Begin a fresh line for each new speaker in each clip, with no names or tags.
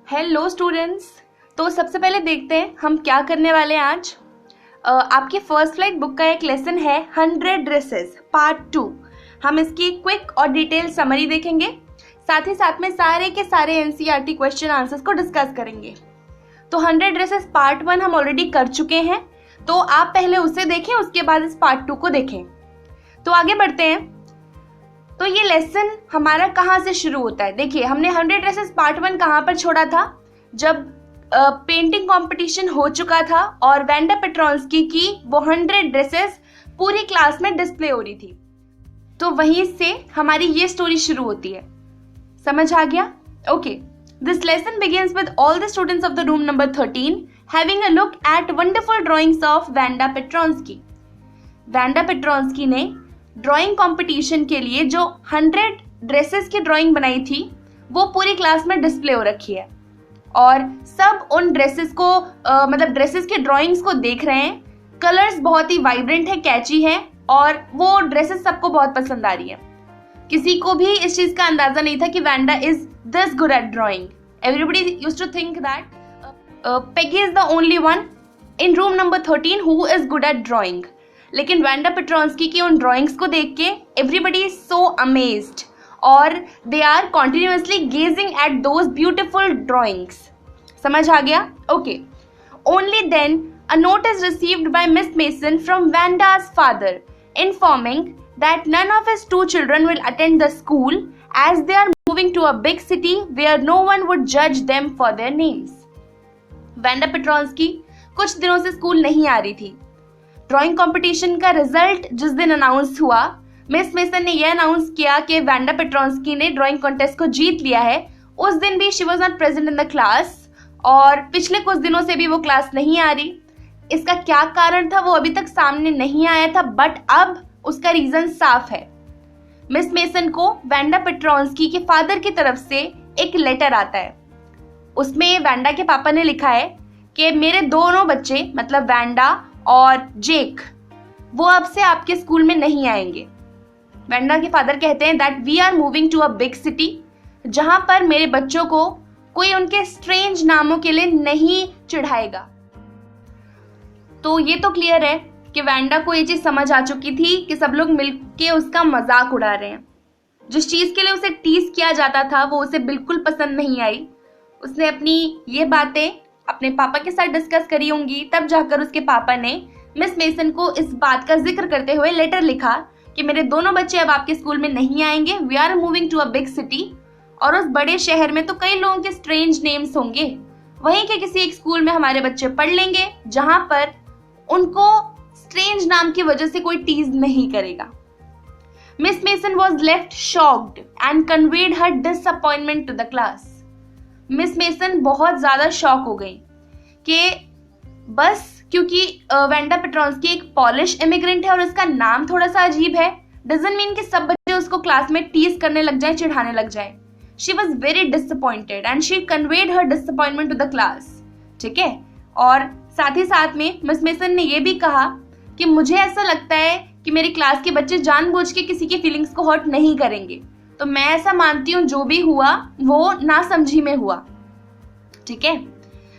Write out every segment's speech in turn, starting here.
Hello students. तो सबसे पहले देखते हैं हम क्या करने वाले हैं आज। आपकी फर्स्ट फ्लाइट बुक का एक लेसन है 100 ड्रेसेस पार्ट 2। हम इसकी क्विक और डिटेल समरी देखेंगे, साथ ही साथ में सारे के सारे एनसीईआरटी क्वेश्चन आंसर्स को डिस्कस करेंगे। तो 100 ड्रेसेस पार्ट 1 हम ऑलरेडी कर चुके हैं, तो आप पहले उसे देखें, उसके बाद इस पार्ट 2 को देखें। तो आगे बढ़ते हैं। तो ये लेसन हमारा कहाँ से शुरू होता है? देखिए, हमने 100 ड्रेसेस पार्ट 1 कहाँ पर छोड़ा था? जब पेंटिंग कंपटीशन हो चुका था और वेंडा पेट्रोंस्की की वो 100 ड्रेसेस पूरी क्लास में डिस्प्ले हो रही थी। तो वहीं से हमारी ये स्टोरी शुरू होती है। समझ आ गया? Okay. This lesson begins with all the students of the room number 13 having a look at wonderful drawings of Wanda Petronski. Wanda Petronski ने ड्राइंग कंपटीशन के लिए जो 100 ड्रेसेस की ड्राइंग बनाई थी वो पूरी क्लास में डिस्प्ले हो रखी है और सब उन ड्रेसेस को ड्रेसेस के ड्राइंग्स को देख रहे हैं। कलर्स बहुत ही वाइब्रेंट है, कैची है और वो ड्रेसेस सबको बहुत पसंद आ रही है। किसी को भी इस चीज का अंदाजा नहीं था कि Wanda is this good at drawing. Everybody used to think that Peggy is the only one in room number 13 who is good at drawing. लेकिन वेंडा पेट्रोंस्की की उन ड्राइंग्स को देख के एवरीबडी इज सो अमेज्ड और they are continuously gazing at those beautiful drawings. समझ आ गया? Okay. Only then a note is received by Miss Mason from Wanda's father informing that none of his 2 children will attend the school as they are moving to a big city where no one would judge them for their names. Wanda Petronski कुछ दिनों से school नहीं आ रही थी। Drawing competition का result जिस दिन announce हुआ, मिस मेसन ने यह अनाउंस किया कि वेंडा पेट्रोंस्की ने ड्राइंग कॉन्टेस्ट को जीत लिया है। उस दिन भी she was not present in the class और पिछले कुछ दिनों से भी वो क्लास नहीं आ रही। इसका क्या कारण था वो अभी तक सामने नहीं आया था, बट अब उसका रीजन साफ है। मिस मेसन को वेंडा पेट्रोंस्की के फादर की तरफ से एक लेटर आता है। उसमें वेंडा के पापा ने लिखा है कि मेरे दोनों बच्चे मतलब वेंडा और जेक वो अब से आपके स्कूल में नहीं आएंगे। वेंडा के फादर कहते हैं that we are moving to a big city, जहां पर मेरे बच्चों को कोई उनके स्ट्रेंज नामों के लिए नहीं चिढ़ाएगा। तो ये तो क्लियर है कि वेंडा को ये चीज समझ आ चुकी थी कि सब लोग मिलके उसका मजाक उड़ा रहे हैं। जिस चीज के लिए उसे टीज किया जाता था वो उसे बिल्कुल पसंद नहीं आई। उसने अपनी ये बातें अपने पापा के साथ डिस्कस करी होंगी, तब जाकर उसके पापा ने मिस मेसन को इस बात का जिक्र करते हुए लेटर लिखा कि मेरे दोनों बच्चे अब आपके स्कूल में नहीं आएंगे, we are moving to a big city. और उस बड़े शहर में तो कई लोगों के स्ट्रेंज नेम्स होंगे, वहीं के किसी एक स्कूल में हमारे बच्चे पढ़ लेंगे जहां पर उनको स्ट्रेंज नाम की वजह से कोई टीज नहीं करेगा। Miss Mason was left shocked and conveyed her disappointment to the class. Miss Mason बहुत ज्यादा शॉक हो गई कि बस क्योंकि वेंडा पेट्रोंस्की एक पॉलिश इमिग्रेंट है और उसका नाम थोड़ा सा अजीब है, डजंट मीन कि सब बच्चे उसको क्लास में टीज करने लग जाएं, चिढ़ाने लग जाएं। She was very disappointed and she conveyed her disappointment to the class. ठीक है। और साथ ही साथ में मिस मेसन ने यह भी कहा कि मुझे ऐसा लगता है कि मेरी क्लास के बच्चे जानबूझ के किसी की फीलिंग्स को हर्ट नहीं करेंगे, तो मैं ऐसा मानती हूँ जो भी हुआ वो नासमझी में हुआ। ठीक है।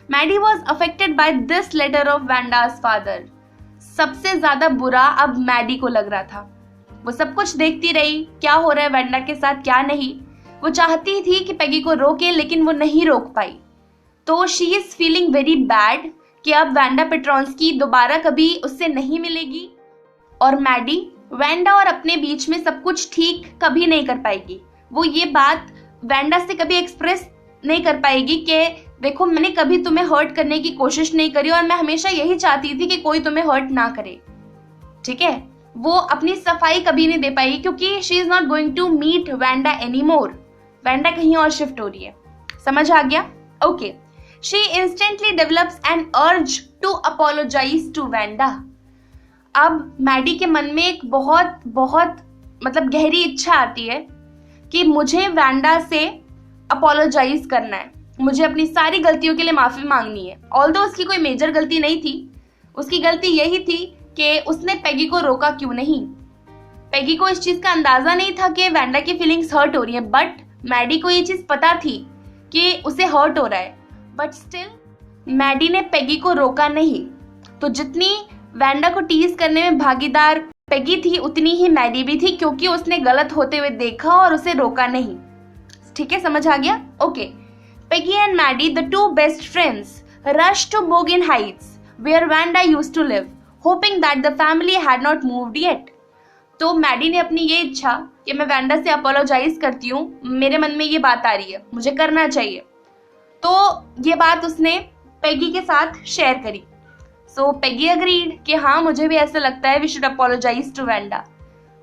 Maddie was affected by this letter of Wanda's father. सबसे ज्यादा बुरा अब मैडी को लग रहा था। वो सब कुछ देखती रही, क्या हो रहा है वेंडा के साथ क्या नहीं। वो चाहती थी कि पेगी को रोके, लेकिन वो नहीं रोक पाई। तो she is feeling very bad कि अब वेंडा पेट्रोंस्की दोबारा कभी उससे नहीं मिलेगी और मैडी वेंडा और अपने बीच में सब कुछ ठीक कभी नहीं कर पाएगी। वो ये बात वेंडा से कभी एक्सप्रेस नहीं कर पाएगी कि देखो, मैंने कभी तुम्हें हर्ट करने की कोशिश नहीं करी और मैं हमेशा यही चाहती थी कि कोई तुम्हें हर्ट ना करे। ठीक है। वो अपनी सफाई कभी नहीं दे पाई क्योंकि she is not going to meet Wanda any more. Wanda कहीं और शिफ्ट हो रही है। समझ आ गया? Okay. She instantly develops an urge to apologise to Wanda. अब मैडी के मन में एक बहुत बहुत गहरी इच्छा आती है कि मुझे वेंडा से अपोलोजाइज करना है, मुझे अपनी सारी गलतियों के लिए माफी मांगनी है। ऑल्दो उसकी कोई मेजर गलती नहीं थी, उसकी गलती यही थी कि उसने पेगी को रोका क्यों नहीं। पेगी को इस चीज का अंदाजा नहीं था कि वेंडा की फीलिंग्स हर्ट हो रही है, बट मैडी को ये चीज पता थी कि उसे हर्ट हो रहा है, बट स्टिल मैडी ने पेगी को रोका नहीं। तो जितनी वैंडा को टीज करने में भागीदार पेगी थी उतनी ही मैडी भी थी, क्योंकि उसने गलत होते हुए देखा और उसे रोका नहीं। ठीक है, समझ आ गया? Okay. Peggy and Maddie, the two best friends, rush to Boggins Heights where Wanda used to live, hoping that the family had not moved yet. तो मैडी ने अपनी ये इच्छा कि मैं वैंडा से अपोलोजाइज करती हूँ, मेरे मन में ये बात आ रही है, मुझे करना चाहिए, तो ये बात उसने पेगी के साथ शेयर करी। सो पेगी अग्रीड कि हाँ मुझे भी ऐसा लगता है, we should apologise to Wanda.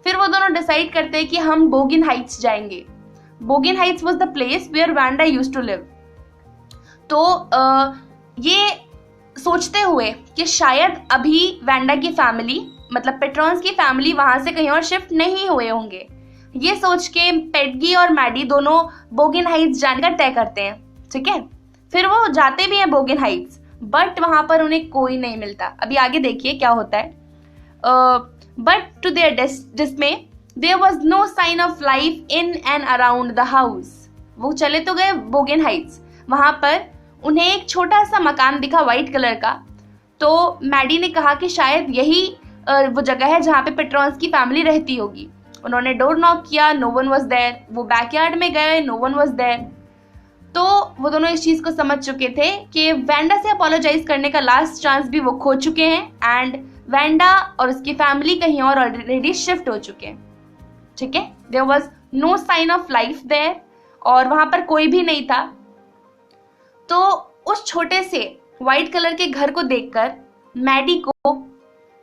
फिर वो दोनों डिसाइड करते हैं कि हम बोगिन हाइट्स जाएंगे। Boggins Heights was the place where Wanda used to live. तो ये सोचते हुए कि शायद अभी वैंडा की फैमिली, मतलब पेट्रॉन्स की फैमिली वहां से कहीं और शिफ्ट नहीं हुए होंगे, ये सोच के पेगी और मैडी दोनों बोगिन हाइट्स जाने का तय करते हैं। ठीक है, फिर वो जाते भी हैं बोगिन हाइट्स, बट वहां पर उन्हें कोई नहीं मिलता। अभी आगे देखिए क्या होता है। But to their dismay there was no sign of life in and around the house. वो चले तो गए बोगिन हाइट्स, वहां पर उन्हें एक छोटा सा मकान दिखा व्हाइट कलर का। तो मैडी ने कहा कि शायद यही वो जगह है जहाँ पे पेट्रॉन्स की फैमिली रहती होगी। उन्होंने डोर नॉक किया, नो वन वाज देयर। वो बैकयार्ड में गए, नो वन वाज देयर। तो वो दोनों इस चीज को समझ चुके थे कि वैंडा से अपोलोजाइज करने का लास्ट चांस भी वो खो चुके हैं एंड वैंडा और उसकी फैमिली कहीं और ऑलरेडी शिफ्ट हो चुके हैं। ठीक है, there was no sign of life there, और वहां पर कोई भी नहीं था। तो उस छोटे से व्हाइट कलर के घर को देखकर मैडी को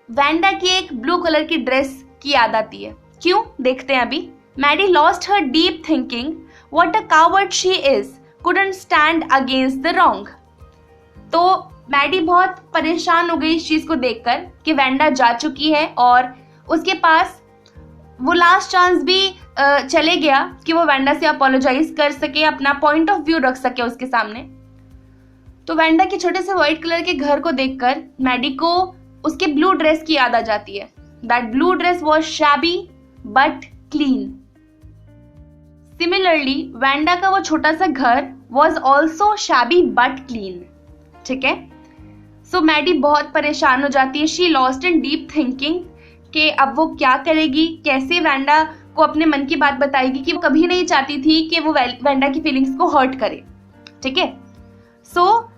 वैंडा की एक ब्लू कलर की ड्रेस की याद आती है। क्यों, देखते हैं अभी। Maddie lost her deep thinking, what a coward she is, couldn't stand against the wrong। तो मैडी बहुत परेशान हो गई इस चीज को देखकर कि वैंडा जा चुकी है और उसके पास वो लास्ट चांस भी चले गया कि वो वैंडा से अपोलोजाइज कर सके, अपना पॉइंट ऑफ व्यू रख सके उसके सामने। तो वैंडा के छोटे से व्हाइट कलर के घर को देखकर मैडी को उसके ब्लू ड्रेस की याद आ जाती है। That blue dress was shabby but clean. Similarly Wanda का वो छोटा सा घर was also shabby but clean. ठीक है, सो मैडी बहुत परेशान हो जाती है। She lost in deep thinking कि अब वो क्या करेगी, कैसे वैंडा को अपने मन की बात बताएगी कि वो कभी नहीं चाहती थी कि वो वैंडा की फीलिंग्स को हर्ट करे। ठीक है, so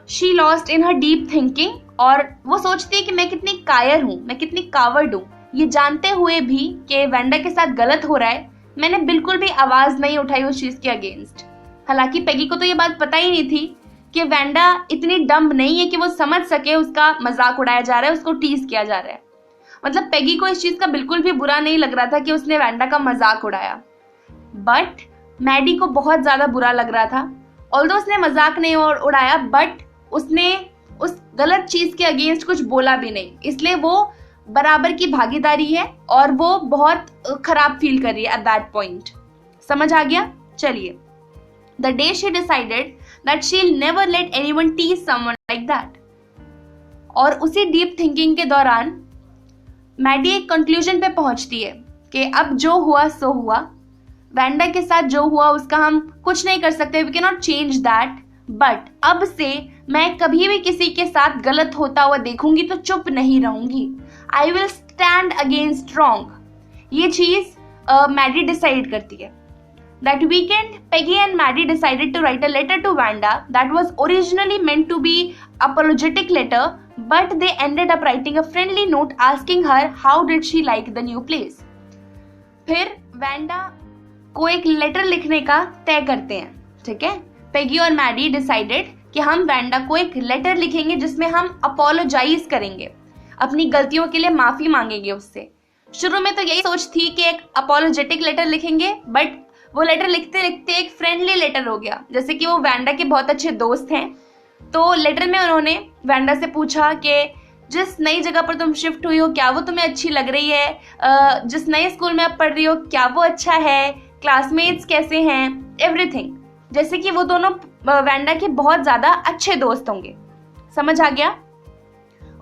she lost in her deep thinking, और वो सोचती है कि मैं कितनी कायर हूँ, मैं कितनी कावर्ड हूँ। ये जानते हुए भी कि वैंडा के साथ गलत हो रहा है, मैंने बिल्कुल भी आवाज नहीं उठाई उस चीज के अगेंस्ट। हालांकि पेगी को तो ये बात पता ही नहीं थी कि वैंडा इतनी डम्ब नहीं है कि वो समझ सके उसका मजाक उड़ाया जा रहा है, उसको टीज किया जा रहा है। मतलब पेगी को इस चीज का बिल्कुल भी बुरा नहीं लग रहा था कि उसने वैंडा का मजाक उड़ाया, बट मैडी को बहुत ज्यादा बुरा लग रहा था। ऑल्दो उसने मजाक नहीं उड़ाया, बट उसने उस गलत चीज के अगेंस्ट कुछ बोला भी नहीं, इसलिए वो बराबर की भागीदारी है और वो बहुत खराब फील कर रही है एट दैट पॉइंट। समझ आ गया? चलिए, the day she decided that she will never let anyone tease someone like that. और उसी डीप थिंकिंग के दौरान मैडी एक कंक्लूजन पे पहुंचती है कि अब जो हुआ सो हुआ, वैंडा के साथ जो हुआ उसका हम कुछ नहीं कर सकते, we can not change that, but अब से मैं कभी भी किसी के साथ गलत होता हुआ देखूंगी तो चुप नहीं रहूंगी। I will stand against wrong. ये चीज मैडी डिसाइड करती है। That weekend Peggy and Maddie decided to write a letter to Wanda that was originally meant to be apologetic letter, but they ended up writing a friendly note asking her how did she like the new place। फिर Wanda को एक letter लिखने का तय करते हैं। ठीक है, पेगी और मैडी डिसाइडेड कि हम वैंडा को एक लेटर लिखेंगे जिसमें हम अपोलोजाइज करेंगे, अपनी गलतियों के लिए माफी मांगेंगे उससे। शुरू में तो यही सोच थी कि एक अपोलोजेटिक लेटर लिखेंगे, बट वो लेटर लिखते लिखते एक फ्रेंडली लेटर हो गया, जैसे कि वो वैंडा के बहुत अच्छे दोस्त हैं। तो लेटर में उन्होंने वैंडा से पूछा कि जिस नई जगह पर तुम शिफ्ट हुई हो क्या वो तुम्हें अच्छी लग रही है, जिस नए स्कूल में आप पढ़ रही हो क्या वो अच्छा है, क्लासमेट्स कैसे हैं, एवरीथिंग। जैसे कि वो दोनों वैंडा के बहुत ज्यादा अच्छे दोस्त होंगे। समझ आ गया?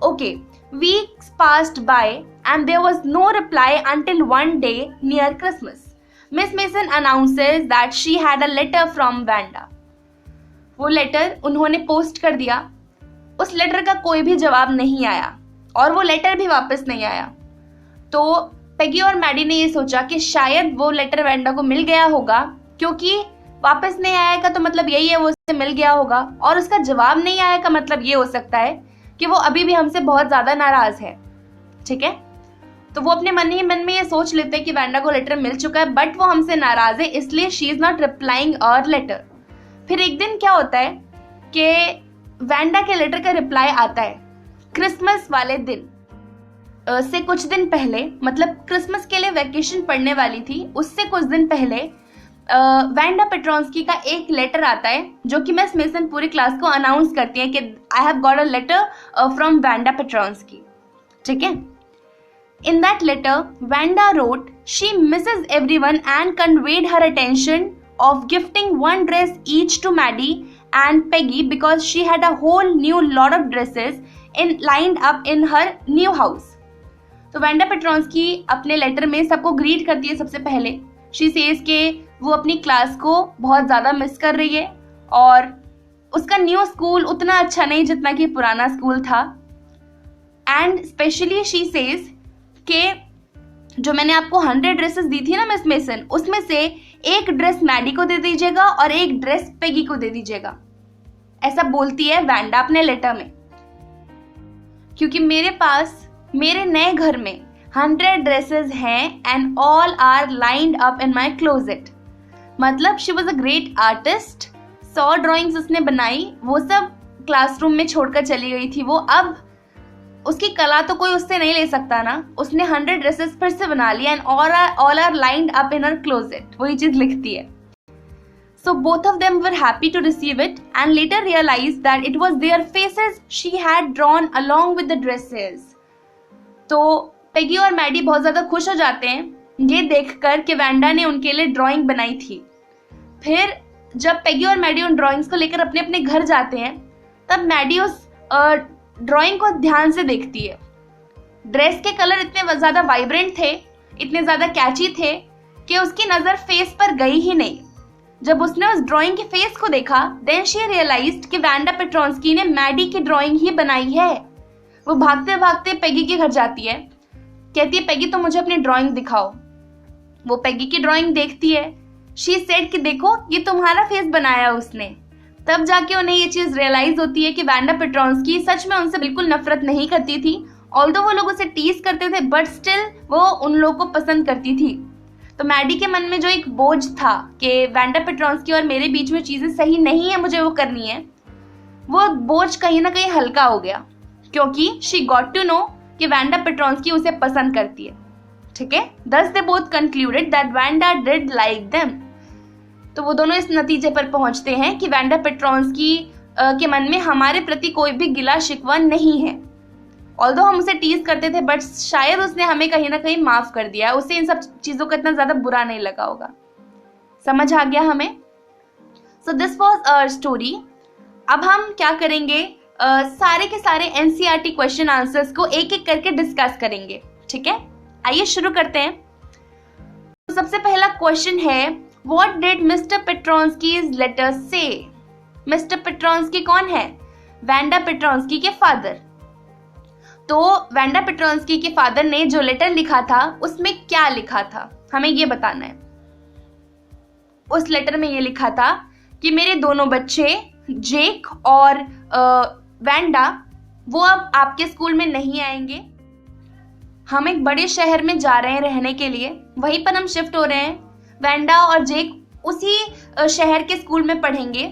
Okay, weeks passed by and there was no reply until one day near Christmas. Miss Mason announces that she had a letter from Wanda. वो लेटर उन्होंने पोस्ट कर दिया। उस लेटर का कोई भी जवाब नहीं आया और वो लेटर भी वापस नहीं आया। तो पेगी और मैडी ने ये सोचा कि शायद वो लेटर वेंडा को मिल गया होगा, क्योंकि वापस नहीं आएगा तो मतलब यही है वो उससे मिल गया होगा, और उसका जवाब नहीं आया का मतलब ये हो सकता है कि वो अभी भी हमसे बहुत ज्यादा नाराज है। ठीक है, तो वो अपने मन ही मन में ये सोच लेते हैं कि वेंडा को लेटर मिल चुका है, बट वो हमसे नाराज है, इसलिए she is not replying hour later. फिर एक दिन क्या होता है कि वेंडा के लेटर का रिप्लाई आता है क्रिसमस वाले दिन से कुछ दिन पहले, मतलब क्रिसमस के लिए वैकेशन पड़ने वाली थी, उससे कुछ दिन पहले वेंडा पेट्रोंस्की का एक लेटर आता है, जो कि मिस मेसन पूरी क्लास को अनाउंस करती है कि I have got a letter from Wanda Petronski. ठीक है, in that letter Wanda wrote she misses everyone and conveyed her attention of gifting one dress each to Maddie and Peggy because she had a whole new lot of dresses lined up in her new house. तो Wanda पेट्रोंस्की अपने letter में सबको greet करती है। सबसे पहले she says के वो अपनी क्लास को बहुत ज़्यादा मिस कर रही है और उसका न्यू स्कूल उतना अच्छा नहीं जितना कि पुराना स्कूल था। एंड स्पेशली शी सेज के जो मैंने आपको 100 ड्रेसेस दी थी ना मिस मेसन, उसमें से एक ड्रेस मैडी को दे दीजिएगा और एक ड्रेस पेगी को दे दीजिएगा, ऐसा बोलती है वेंडा अपने लेटर में, क्योंकि मेरे पास मेरे नए घर में 100 ड्रेसेस हैं and all are lined up in my closet. मतलब she was a great artist, 100 drawings उसने बनाई, वो सब क्लासरूम में छोड़कर चली गई थी वो। अब उसकी कला तो कोई उससे नहीं ले सकता ना, उसने 100 ड्रेसेस फिर से बना लिया and all are lined up in her closet, वही चीज लिखती है। So both of them were happy to receive it and later realise that it was their faces she had drawn along with the dresses. तो Peggy और Maddie बहुत ज्यादा खुश हो जाते हैं ये देखकर कि वेंडा ने उनके लिए ड्राइंग बनाई थी। फिर जब पेगी और मैडी उन ड्राइंग्स को लेकर अपने अपने घर जाते हैं, तब मैडी उस ड्राइंग को ध्यान से देखती है। ड्रेस के कलर इतने ज्यादा वाइब्रेंट थे, इतने ज्यादा कैची थे कि उसकी नजर फेस पर गई ही नहीं। जब उसने उस ड्राइंग के फेस को देखा, देन शी रियलाइज्ड कि वेंडा पेट्रोंस्की ने मैडी की ड्राइंग ही बनाई है। वो भागते भागते पेगी के घर जाती है, कहती है पेगी तुम मुझे अपनी ड्राइंग दिखाओ। वो पेगी की ड्राइंग देखती है, शी सेड कि देखो ये तुम्हारा फेस बनाया उसने। तब जाके उन्हें ये चीज रियलाइज होती है कि वेंडा पेट्रोंस्की सच में उनसे बिल्कुल नफरत नहीं करती थी। ऑल्दो वो लोग उसे टीज करते थे, बट स्टिल वो उन लोगों को पसंद करती थी। तो मैडी के मन में जो एक बोझ था कि वेंडा पेट्रोंस्की और मेरे बीच में चीजें सही नहीं है, मुझे वो करनी है, वो बोझ कहीं ना कहीं हल्का हो गया, क्योंकि शी गॉट टू नो कि वेंडा पेट्रोंस्की उसे पसंद करती है। ठीक है, thus they both concluded that Vanda did like them। तो वो दोनों इस नतीजे पर पहुंचते हैं कि वेंडा पेट्रोंस्की के मन में हमारे प्रति कोई भी गिला शिकवा नहीं है। ऑल्दो हम उसे टीज करते थे, बट शायद उसने हमें कहीं ना कहीं माफ कर दिया, उसे इन सब चीजों का इतना ज्यादा बुरा नहीं लगा होगा। समझ आ गया हमें? So this was our story. अब हम क्या करेंगे, सारे के सारे एनसीईआरटी क्वेश्चन आंसर्स को एक एक करके डिस्कस करेंगे। ठीक है, आइए शुरू करते हैं। तो सबसे पहला क्वेश्चन है, What did Mr. Petronsky's letter say? Mr. Petronsky कौन है? वेंडा पेट्रोंस्की के फादर। तो वेंडा पेट्रोंस्की के फादर ने जो लेटर लिखा था उसमें क्या लिखा था, हमें ये बताना है। उस लेटर में ये लिखा था कि मेरे दोनों बच्चे जेक और वेंडा वो अब आपके स्कूल में नहीं आएंगे। हम एक बड़े शहर में जा रहे हैं रहने के लिए, वहीं पर हम शिफ्ट हो रहे हैं। वेंडा और जेक उसी शहर के स्कूल में पढ़ेंगे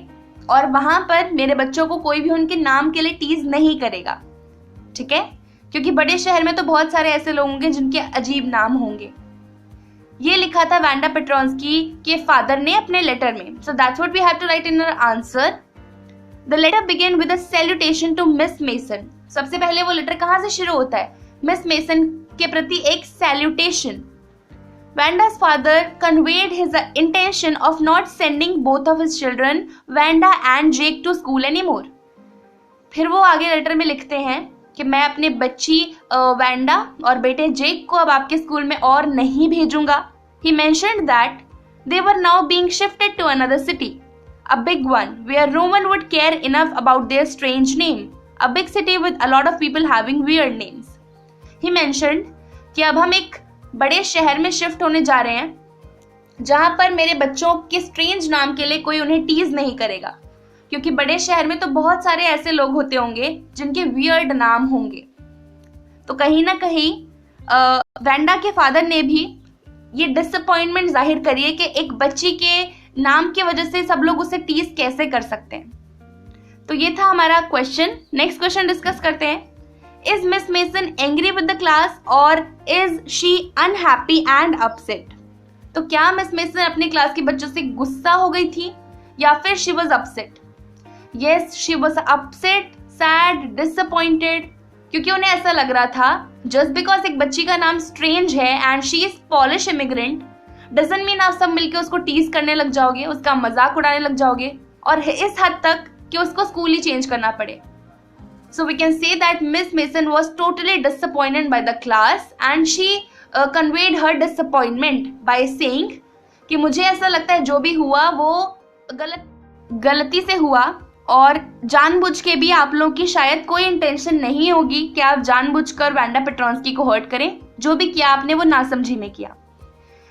और वहां पर मेरे बच्चों को कोई भी उनके नाम के लिए टीज नहीं करेगा। ठीक है, क्योंकि बड़े शहर में तो बहुत सारे ऐसे लोग होंगे जिनके अजीब नाम होंगे। ये लिखा था वेंडा पेट्रोंस्की के फादर ने अपने लेटर में। So that's what we have to write in our answer. The letter began with a salutation to Miss Mason. सबसे पहले वो लेटर कहां से शुरू होता है? मिस मेसन के प्रति एक salutation. Vanda's father conveyed his intention of not sending both of his children, Vanda and Jake, to school anymore. फिर वो आगे लेटर में लिखते हैं कि मैं अपने बच्ची वेंडा और बेटे जेक को अब आपके स्कूल में और नहीं भेजूंगा। He mentioned that they were now being shifted to another city. a big one where no one would care enough about their strange name. A big city with a lot of people having weird names. He mentioned कि अब हम एक बड़े शहर में shift होने जा रहे हैं जहां पर मेरे बच्चों के स्ट्रेंज नाम के लिए कोई उन्हें टीज नहीं करेगा, क्योंकि बड़े शहर में तो बहुत सारे ऐसे लोग होते होंगे जिनके वियर्ड नाम होंगे। तो कहीं ना कहीं वैंडा के फादर ने भी ये डिसअपॉइंटमेंट जाहिर करी है कि एक बच्ची के नाम की वजह से सब लोग उसे टीज कैसे कर सकते हैं। तो ये था हमारा क्वेश्चन। नेक्स्ट क्वेश्चन डिस्कस करते हैं। Is Miss Mason angry with the class और is she unhappy and upset? तो क्या मिस मेसन अपने क्लास के बच्चों से गुस्सा हो गई थी या फिर she was upset? Yes, she was upset, sad, disappointed, क्योंकि उन्हें ऐसा लग रहा था जस्ट बिकॉज एक बच्ची का नाम स्ट्रेंज है and she is polish immigrant doesn't mean आप सब मिलकर उसको टीज करने लग जाओगे, उसका मजाक उड़ाने लग जाओगे और इस हद तक कि उसको स्कूल ही चेंज करना पड़े। So we can say that Miss Mason was totally disappointed by the class and she conveyed her disappointment by saying कि मुझे ऐसा लगता है जो भी हुआ वो गलती से हुआ और जानबूझ के भी आप लोगों की शायद कोई इंटेंशन नहीं होगी कि आप जानबूझकर वैंडा पेट्रोंस्की को हर्ट करें। जो भी किया आपने वो नासमझी में किया।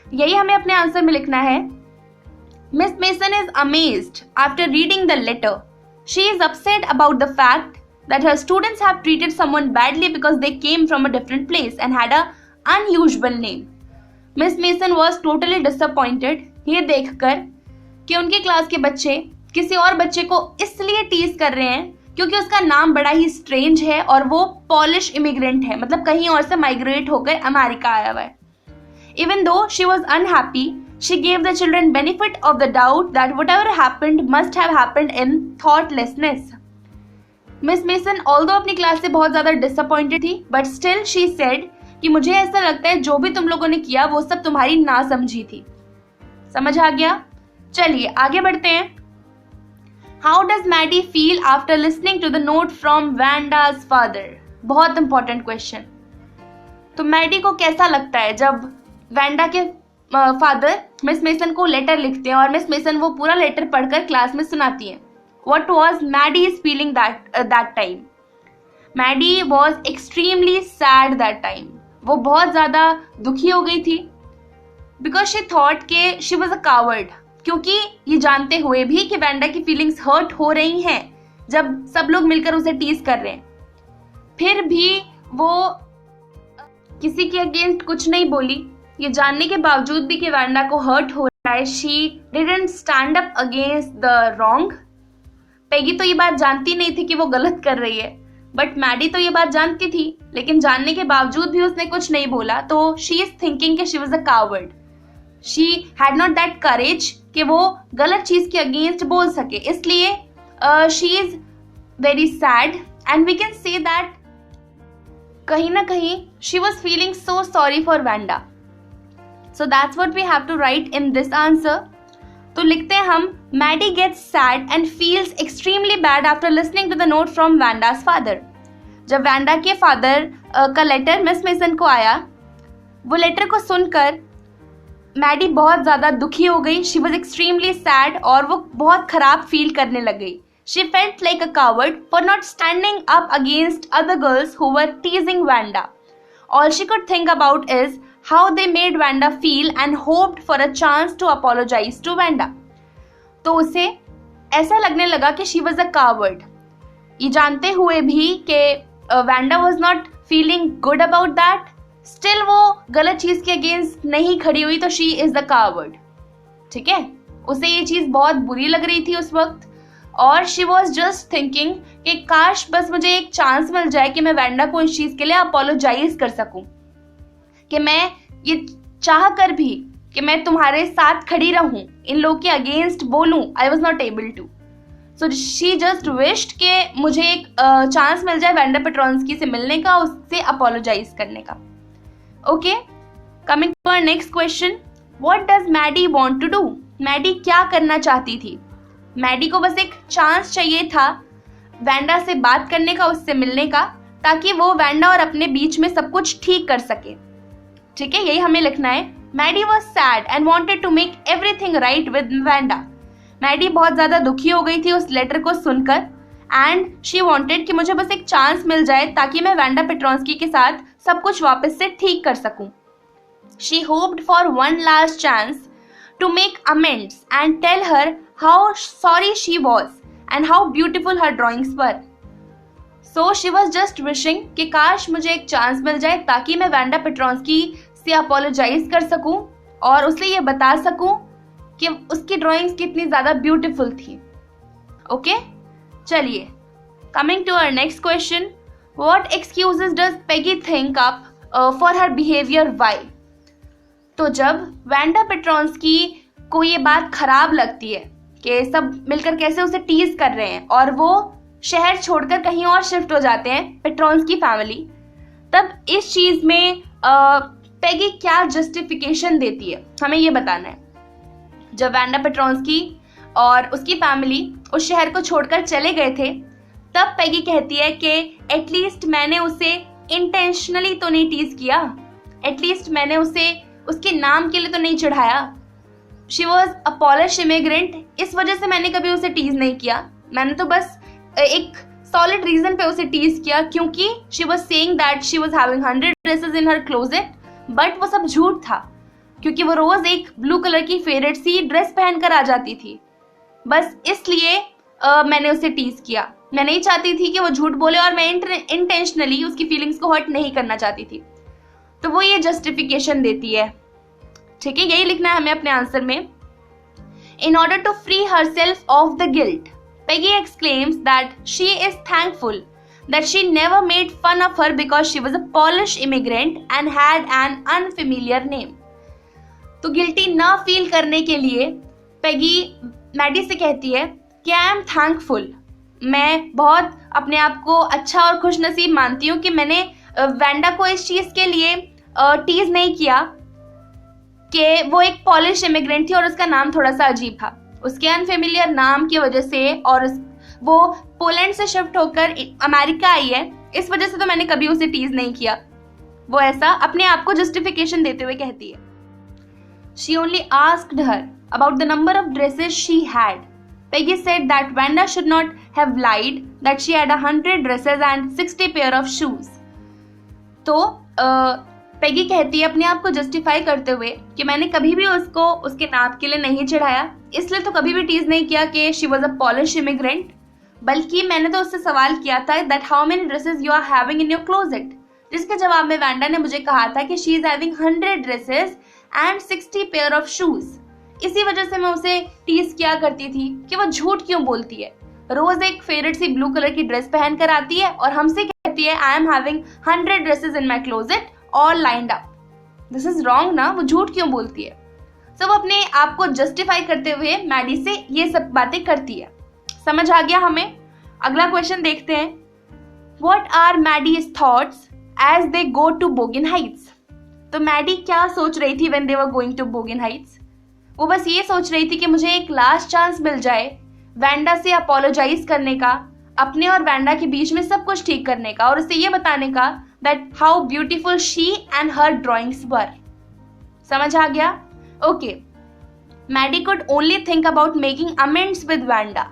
यही हमें अपने आंसर में लिखना है। Miss Mason is amazed after reading the letter. She is upset about the fact that her students have treated someone badly because they came from a different place and had a unusual name. Miss Mason was totally disappointed ये देखकर कि उनके class के बच्चे किसी और बच्चे को इसलिए टीज कर रहे हैं क्योंकि उसका नाम बड़ा ही स्ट्रेंज है और वो पॉलिश इमिग्रेंट है, मतलब कहीं और से माइग्रेट होकर अमेरिका आया हुआ है। Even though she was unhappy, she gave the children benefit of the doubt that whatever happened must have happened in thoughtlessness. Miss mason although अपनी क्लास से बहुत ज्यादा डिसअपॉइंटेड थी बट स्टिल शी सेड कि मुझे ऐसा लगता है जो भी तुम लोगों ने किया वो सब तुम्हारी नासमझी थी। समझ आ गया? चलिए आगे बढ़ते हैं। How does Maddie feel after listening to the note from Wanda's father? बहुत इंपॉर्टेंट क्वेश्चन। तो मैडी को कैसा लगता है जब वैंडा के फादर मिस मेसन को लेटर लिखते हैं और मिस मेसन वो पूरा लेटर पढ़कर क्लास में सुनाती है? What was Maddie's feeling that time? Maddie was extremely sad that time. वो बहुत ज़्यादा दुखी हो गई थी because she thought कि she was a coward. क्योंकि ये जानते हुए भी कि वैंडा की फीलिंग्स हर्ट हो रही हैं जब सब लोग मिलकर उसे टीज कर रहे हैं, फिर भी वो किसी के अगेंस्ट कुछ नहीं बोली। ये जानने के बावजूद भी कि वैंडा को हर्ट हो रहा है, she didn't stand up against the wrong. Peggy तो ये बात जानती नहीं थी कि वो गलत कर रही है, बट मैडी तो ये बात जानती थी, लेकिन जानने के बावजूद भी उसने कुछ नहीं बोला। तो शी इज थिंकिंग कि she was a coward. She had not that courage कि वो गलत चीज के अगेंस्ट बोल सके, इसलिए she is very sad and we can say that कहीं ना कहीं she was feeling so sorry for Wanda. So that's what we have to write in this answer. तो लिखते हैं हम, Maddie gets sad and feels extremely bad after listening to the note from Wanda's father. जब Wanda के father का letter Miss Mason को आया, वो लेटर को सुनकर मैडी बहुत ज़्यादा दुखी हो गई। शी वॉज एक्सट्रीमली सैड और वो बहुत खराब फील करने लग गई। She felt like a coward for not standing up against other girls who were टीजिंग Wanda. All she could think about is how they made Wanda feel and hoped for a chance to apologize to Wanda. तो उसे ऐसा लगने लगा कि she was a coward. ये जानते हुए भी कि Wanda was not feeling good about that, still वो गलत चीज के अगेंस्ट नहीं खड़ी हुई, तो she is the coward. ठीक है? उसे ये चीज बहुत बुरी लग रही थी उस वक्त और शी वॉज जस्ट थिंकिंग कि काश बस मुझे एक चांस मिल जाए कि मैं वैंडा को इस चीज के लिए अपोलोजाइज कर सकूं, कि मैं ये चाह कर भी कि मैं तुम्हारे साथ खड़ी रहूं, इन लोग के अगेंस्ट बोलूं। I was not able to, so she just wished कि मुझे एक चांस मिल जाए वैंडा पेट्रोंस्की से मिलने का, उससे अपोलोजाइज करने का। Okay, coming to our next question, what does Maddie want to do? Maddie क्या करना चाहती थी? मैडी को बस एक चांस चाहिए था वैंडा से बात करने का, उससे मिलने का, ताकि वो वैंडा और अपने बीच में सब कुछ ठीक कर सके। ठीक है, यही हमें लिखना है। Maddie was sad and wanted to make everything right with Wanda. Maddie बहुत ज़्यादा दुखी हो गई थी उस लेटर को सुनकर एंड शी वॉन्टेड कि मुझे बस एक चांस मिल जाए ताकि मैं वैंडा पेट्रोंस्की के साथ सब कुछ वापस से ठीक कर सकूं। She hoped for one last chance to make amends and tell her how sorry she was and how beautiful her drawings were. So she was just wishing कि काश मुझे एक चांस मिल जाए ताकि मैं वैंडा पेट्रोंस्की से अपोलोजाइज कर सकूं और उसे ये बता सकूं कि उसकी ड्राइंग्स कितनी ज़्यादा ब्यूटीफुल थी। ओके, चलिए coming to our next question, what excuses does Peggy think up for her behaviour why? तो जब वैंडा पेट्रोंस्की को ये बात खराब लगती है कि सब मिलकर कैसे उसे टीज कर रहे हैं और वो शहर छोड़कर कहीं और शिफ्ट हो जाते हैं पेट्रोंस्की फैमिली, तब इस चीज में पेगी क्या जस्टिफिकेशन देती है हमें ये बताना है। जब वैंडा पेट्रोंस्की और उसकी फैमिली उस शहर को छोड़कर चले गए थे तब पेगी कहती है कि एटलीस्ट मैंने उसे इंटेंशनली तो नहीं टीज किया, एटलीस्ट मैंने उसे उसके नाम के लिए तो नहीं चढ़ाया। She was a Polish immigrant, इस वजह से मैंने कभी उसे टीज नहीं किया, मैंने तो बस एक सॉलिड रीजन पे उसे टीज किया क्योंकि she was saying that she was having 100 dresses in her closet, but वो सब झूठ था क्योंकि वो रोज एक ब्लू कलर की फेवरेट सी ड्रेस पहनकर आ जाती थी, बस इसलिए मैंने उसे टीज किया। मैं नहीं चाहती थी कि वो झूठ बोले और मैं इंटेंशनली उसकी फीलिंग्स को हर्ट नहीं करना चाहती थी। तो वो ये जस्टिफिकेशन देती है, ठीक है, यही लिखना है हमें अपने आंसर में। In order to free herself of the guilt, Peggy exclaims that she is thankful that she never made fun of her because she was a Polish immigrant and had an unfamiliar name. तो guilty ना feel करने के लिए Peggy Maddie से कहती है कि I am thankful, मैं बहुत अपने आप को अच्छा और खुश नसीब मानती हूँ कि मैंने वैंडा को इस चीज के लिए टीज नहीं किया कि वो एक पॉलिश इमिग्रेंट थी और उसका नाम थोड़ा सा अजीब था, उसके अनफेमिलियर नाम की वजह से और वो पोलैंड से शिफ्ट होकर अमेरिका आई है, इस वजह से तो मैंने कभी उसे टीज नहीं किया। वो ऐसा अपने आप को जस्टिफिकेशन देते हुए कहती है। She only asked her about the number of dresses she had. Peggy said that Vanda should not have lied that she had 100 dresses and 60 pair of shoes. तो पेगी कहती है अपने आप को जस्टिफाई करते हुए कि मैंने कभी भी उसको उसके नाप के लिए नहीं चढ़ाया, इसलिए तो कभी भी टीज नहीं किया कि she was a Polish immigrant, बल्कि मैंने तो उससे सवाल किया था that how many dresses you are having in your closet, जिसके जवाब में वैंडा ने मुझे कहा था कि she is having 100 dresses and 60 pair of shoes. इसी वजह से मैं उसे टीज किया करती थी कि वो झूठ क्यों बोलती है, रोज एक फेवरेट सी ब्लू कलर की ड्रेस पहन कर आती है और हमसे कहती है I am having 100 dresses in my closet all lined up. This is wrong ना, वो झूठ क्यों बोलती है। सब अपने आप को जस्टिफाई करते हुए मैडी से ये सब बातें करती है। समझ आ गया हमें। अगला क्वेश्चन देखते हैं, what are Maddie's thoughts as they go to Boggins Heights. तो मैडी क्या सोच रही थी when they were going to Boggins Heights? वो बस ये सोच रही थी कि मुझे एक लास्ट चांस मिल जाए वैंडा से अपोलोजाइज करने का, अपने और वैंडा के बीच में सब कुछ ठीक करने का और उसे ये बताने का that how beautiful she and her drawings were. समझ आ गया? Okay. Maddie could only think about making amends with Wanda.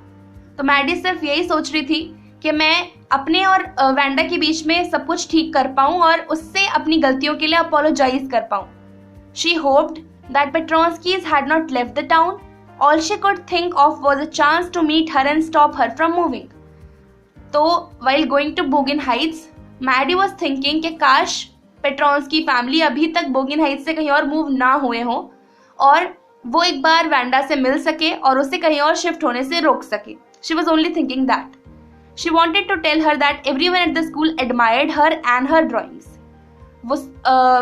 तो मैडी सिर्फ यही सोच रही थी कि मैं अपने और वैंडा के बीच में सब कुछ ठीक कर पाऊं और उससे अपनी गलतियों के लिए अपोलोजाइज कर पाऊं। She hoped that Petronskis had not left the town. All she could think of was a chance to meet her and stop her from moving. तो while going to Bogin Heights, Maddie was thinking कि काश पेट्रोंस्की family अभी तक बोगिन Heights से कहीं और move ना हुए हों और वो एक बार वैंडा से मिल सके और उसे कहीं और शिफ्ट होने से रोक सके। She was only thinking that. She wanted to tell her that everyone at the school admired her and her drawings. वो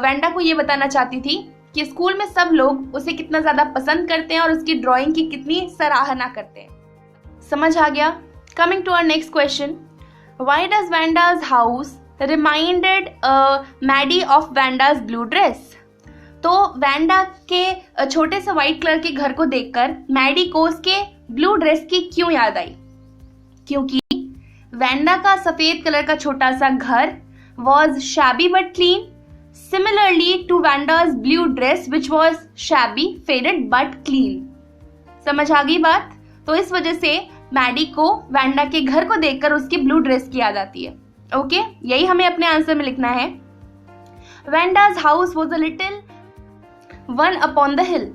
वैंडा को ये बताना चाहती थी कि स्कूल में सब लोग उसे कितना ज्यादा पसंद करते हैं और उसकी ड्राइंग की कितनी सराहना करते हैं। समझ आ गया? Coming to our next question, why does Wanda's house reminded Maddie of Wanda's blue dress. तो वैंडा के छोटे से व्हाइट कलर के घर को देखकर मैडी को उसके ब्लू ड्रेस की क्यों याद आई? क्योंकि वैंडा का सफेद कलर का छोटा सा घर was shabby but clean, similarly to Vanda's blue dress which was shabby, faded but clean. समझ आ गई बात? तो इस वजह से मैडी को वैंडा के घर को देखकर उसकी ब्लू ड्रेस की याद आती है। ओके, यही हमें अपने आंसर में लिखना है। Vanda's house was a little one upon the hill.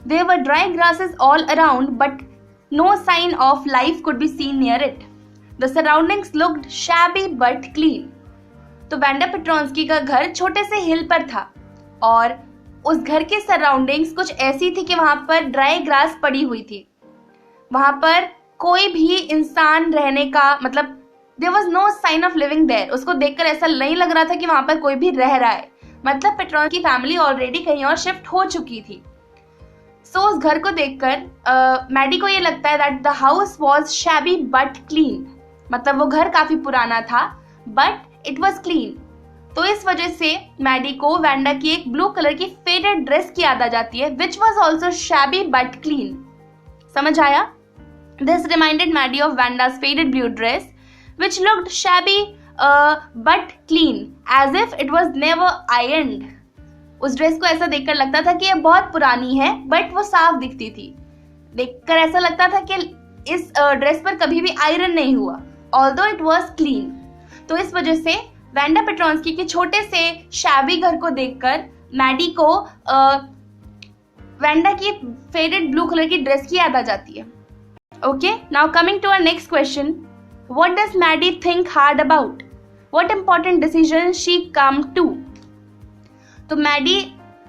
There were dry grasses all around, but no sign of life could be seen near it. The surroundings looked shabby but clean. तो Wanda पेट्रोंस्की का घर छोटे से हिल पर था और उस घर की सराउंडिंग्स कुछ ऐसी थी कि वहां पर ड्राई ग्रास पड़ी हुई थी। वहां पर कोई भी इंसान रहने का मतलब there was no sign of living there. उसको देखकर ऐसा नहीं लग रहा था कि वहां पर कोई भी रह रहा है, मतलब पेट्रोंस्की की फैमिली ऑलरेडी कहीं और शिफ्ट हो चुकी थी। सो उस घर को देखकर मैडी को ये लगता है that the house was shabby but clean, मतलब वो घर काफी पुराना था बट इट वाज क्लीन। तो इस वजह से मैडी को वैंडा की एक ब्लू कलर की फेडेड ड्रेस की याद आ जाती है which was also shabby but clean. समझ आया? This reminded Maddie of Wanda's faded blue dress which looked shabby but clean as if it was never ironed. उस ड्रेस को ऐसा देखकर लगता था कि ये बहुत पुरानी है बट वो साफ दिखती थी। देखकर ऐसा लगता था कि इस ड्रेस पर कभी भी आयरन नहीं हुआ although it was clean। तो इस वजह से वैंडा पेट्रोंस्की के छोटे से शैबी घर को देखकर मैडी को वैंडा की फेडेड ब्लू कलर की ड्रेस की याद आ जाती है। Okay, now coming to our next question, What does Maddie think hard about? What important decision she come to? तो मैडी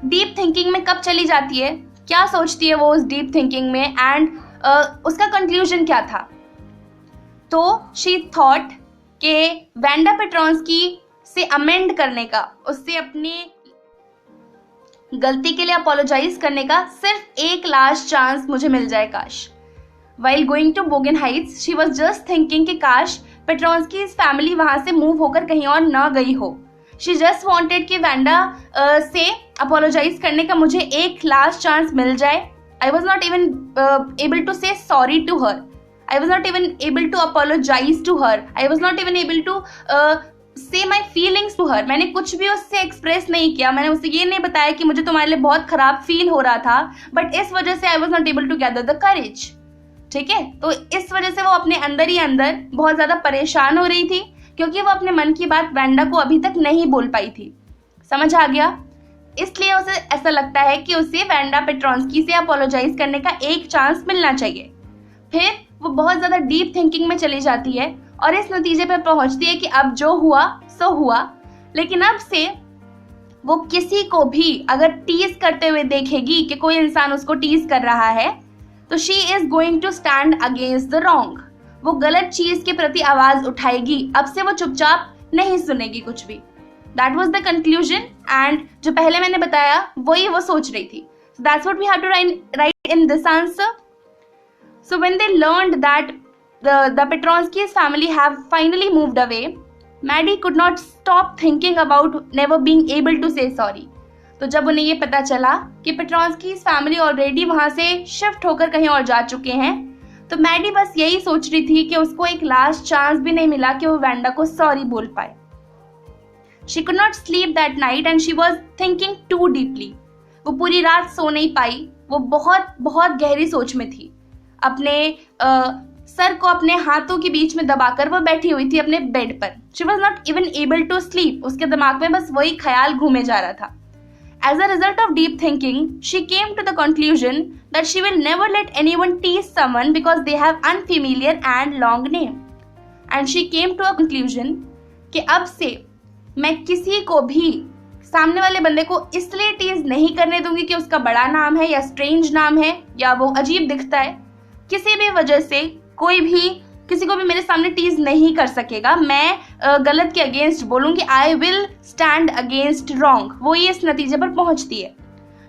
डीप थिंकिंग में कब चली जाती है, क्या सोचती है वो उस डीप थिंकिंग में एंड उसका कंक्लूजन क्या था? तो शी थॉट कि वैंडा पेट्रोंस्की से अमेंड करने का, उससे अपनी गलती के लिए अपोलोजाइज करने का सिर्फ एक लास्ट चांस मुझे मिल जाए काश। While going to Bogan Heights, she was just thinking कि काश पेट्रोंस्की इस फैमिली वहां से मूव होकर कहीं और ना गई हो। She just wanted कि वैंडा से अपोलोजाइज करने का मुझे एक लास्ट चांस मिल जाए। I was not even able to say sorry to her. I was not even able to apologize to her. I was not even able to say my feelings to her. मैंने कुछ भी उससे express नहीं किया, मैंने उससे ये नहीं बताया कि मुझे तुम्हारे लिए बहुत खराब फील हो रहा था, बट इस वजह से I was not able to gather the courage। ठीक है, तो इस वजह से वो अपने अंदर ही अंदर बहुत ज्यादा परेशान हो रही थी क्योंकि वो अपने मन की बात वैंडा को अभी तक नहीं बोल पाई थी। समझ आ गया? इसलिए उसे ऐसा लगता है कि उसे वैंडा पेट्रोंस्की से अपोलोजाइज करने का एक चांस मिलना चाहिए। फिर वो बहुत ज्यादा डीप थिंकिंग में चली जाती है और इस नतीजे पर पहुंचती है कि अब जो हुआ सो हुआ, लेकिन अब से वो किसी को भी अगर टीज करते हुए देखेगी कि कोई इंसान उसको टीज कर रहा है तो she is going to stand against the wrong. वो गलत चीज के प्रति आवाज उठाएगी, अब से वो चुपचाप नहीं सुनेगी कुछ भी। That was the conclusion and जो पहले मैंने बताया वही वो सोच रही थी। So that's what we have to write in this answer. So when they learned that the Petronsky's family have finally moved away, Maddie could not stop thinking about never being able to say sorry. तो जब उन्हें ये पता चला कि पेट्रोंस्की family already वहां से shift होकर कहीं और जा चुके हैं, तो मैडी बस यही सोच रही थी कि उसको एक लास्ट चांस भी नहीं मिला कि वो वैंडा को सॉरी बोल पाए। She could not sleep that night and she was thinking too deeply. वो पूरी रात सो नहीं पाई, वो बहुत बहुत गहरी सोच में थी। अपने सर को अपने हाथों के बीच में दबाकर वो बैठी हुई थी अपने बेड पर। She was not even able to sleep. उसके दिमाग में बस वही ख्याल घूमे जा रहा था। As a result of deep thinking, she came to the conclusion that she will never let anyone tease someone because they have unfamiliar and long name. And she came to a conclusion कि अब से मैं किसी को भी सामने वाले बंदे को इसलिए टीज नहीं करने दूंगी कि उसका बड़ा नाम है या स्ट्रेंज नाम है या वो अजीब दिखता है। किसी भी वजह से कोई भी किसी को भी मेरे सामने टीज नहीं कर सकेगा। मैं गलत के अगेंस्ट बोलूंगी। I will stand against wrong. वो ये इस नतीजे पर पहुंचती है।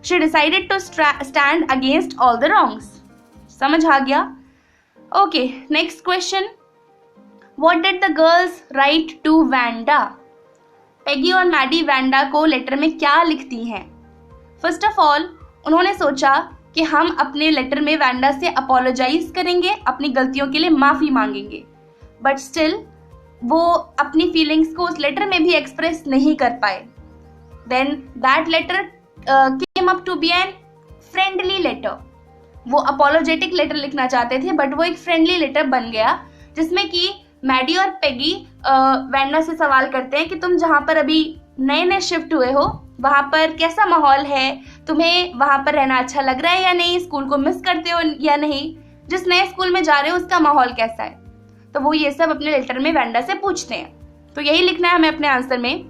She decided to stand against all the wrongs. समझ आ गया? Okay, next question, what did the girls write to Wanda? Peggy और मैडी वैंडा को लेटर में क्या लिखती हैं? फर्स्ट ऑफ ऑल उन्होंने सोचा कि हम अपने लेटर में वैंडा से अपोलोजाइज करेंगे, अपनी गलतियों के लिए माफी मांगेंगे, बट स्टिल वो अपनी फीलिंग्स को उस लेटर में भी एक्सप्रेस नहीं कर पाए। Then that letter came up to be an friendly letter. वो अपोलोजेटिक लेटर लिखना चाहते थे, बट वो एक फ्रेंडली लेटर बन गया जिसमें कि मैडी और पेगी वेंडा से सवाल करते हैं कि तुम जहाँ पर अभी नए नए शिफ्ट हुए हो वहाँ पर कैसा माहौल है, तुम्हें वहाँ पर रहना अच्छा लग रहा है या नहीं, स्कूल को मिस करते हो या नहीं, जिस नए स्कूल में जा रहे हो उसका माहौल कैसा है। तो वो ये सब अपने लेटर में वेंडा से पूछते हैं। तो यही लिखना है हमें अपने आंसर में।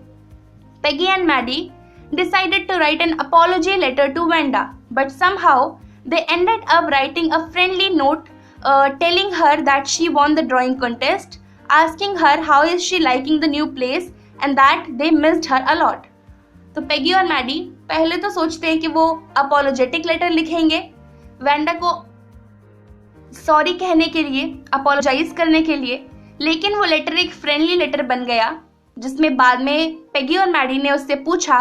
Peggy and Maddie decided to write an apology letter to Vanda, but somehow they ended up writing a friendly note telling her that she won the drawing contest, asking her how is she liking the new place and that they missed her a lot. तो Peggy और Maddie पहले तो सोचते हैं कि वो apologetic letter लिखेंगे Wanda को सॉरी कहने के लिए, अपोलोजाइज करने के लिए, लेकिन वो लेटर एक फ्रेंडली लेटर बन गया जिसमें बाद में पेगी और मैडी ने उससे पूछा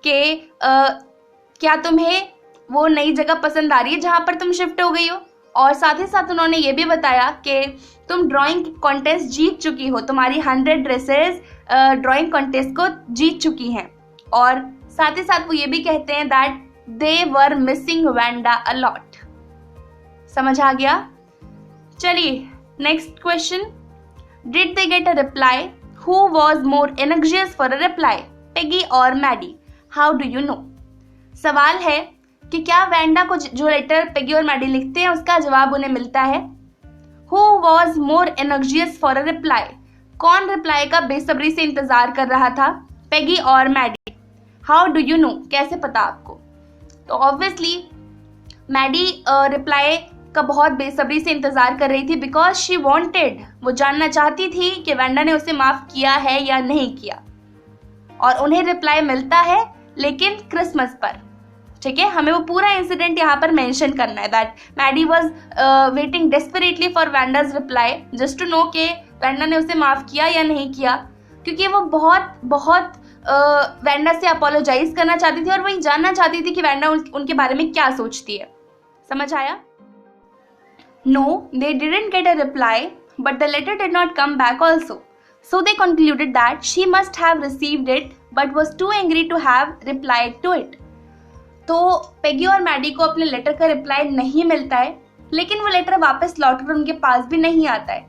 कि क्या तुम्हें वो नई जगह पसंद आ रही है जहाँ पर तुम शिफ्ट हो गई हो, और साथ ही साथ उन्होंने ये भी बताया कि तुम ड्राइंग कॉन्टेस्ट जीत चुकी हो, तुम्हारी 100 ड्रेसेस ड्राइंग कॉन्टेस्ट को जीत चुकी हैं, और साथ ही साथ वो ये भी कहते हैं that they were missing Wanda a lot. समझ आ गया? चलिए next question, did they get a reply? Who was more energious for a reply, Peggy और Maddie? How do you know? सवाल है कि क्या वेंडा को जो लेटर पेगी और मैडी लिखते हैं उसका जवाब उन्हें मिलता है? Who was more energious for a reply? कौन रिप्लाई का बेसब्री से इंतजार कर रहा था, पेगी और Maddie? How do you know? कैसे पता आपको? तो ऑब्वियसली मैडी रिप्लाई का बहुत बेसब्री से इंतजार कर रही थी बिकॉज शी वॉन्टेड, वो जानना चाहती थी कि वेंडा ने उसे माफ किया है या नहीं किया, और उन्हें रिप्लाई मिलता है लेकिन क्रिसमस पर। ठीक है, हमें वो पूरा इंसिडेंट यहाँ पर मेंशन करना है that Maddie was waiting desperately for Wanda's reply just to know कि वेंडा ने उसे माफ किया या नहीं किया, क्योंकि वो बहुत वेंडा से अपोलोजाइज करना चाहती थी और वही जानना चाहती थी कि वेंडा उनके बारे में क्या सोचती है। समझ आया? No, they didn't get a reply but the letter did not come back also, so they concluded that she must have received it but was too angry to have replied to it. तो Peggy और Maddie को अपने letter का reply नहीं मिलता है, लेकिन वो लेटर वापस लौटकर उनके पास भी नहीं आता है।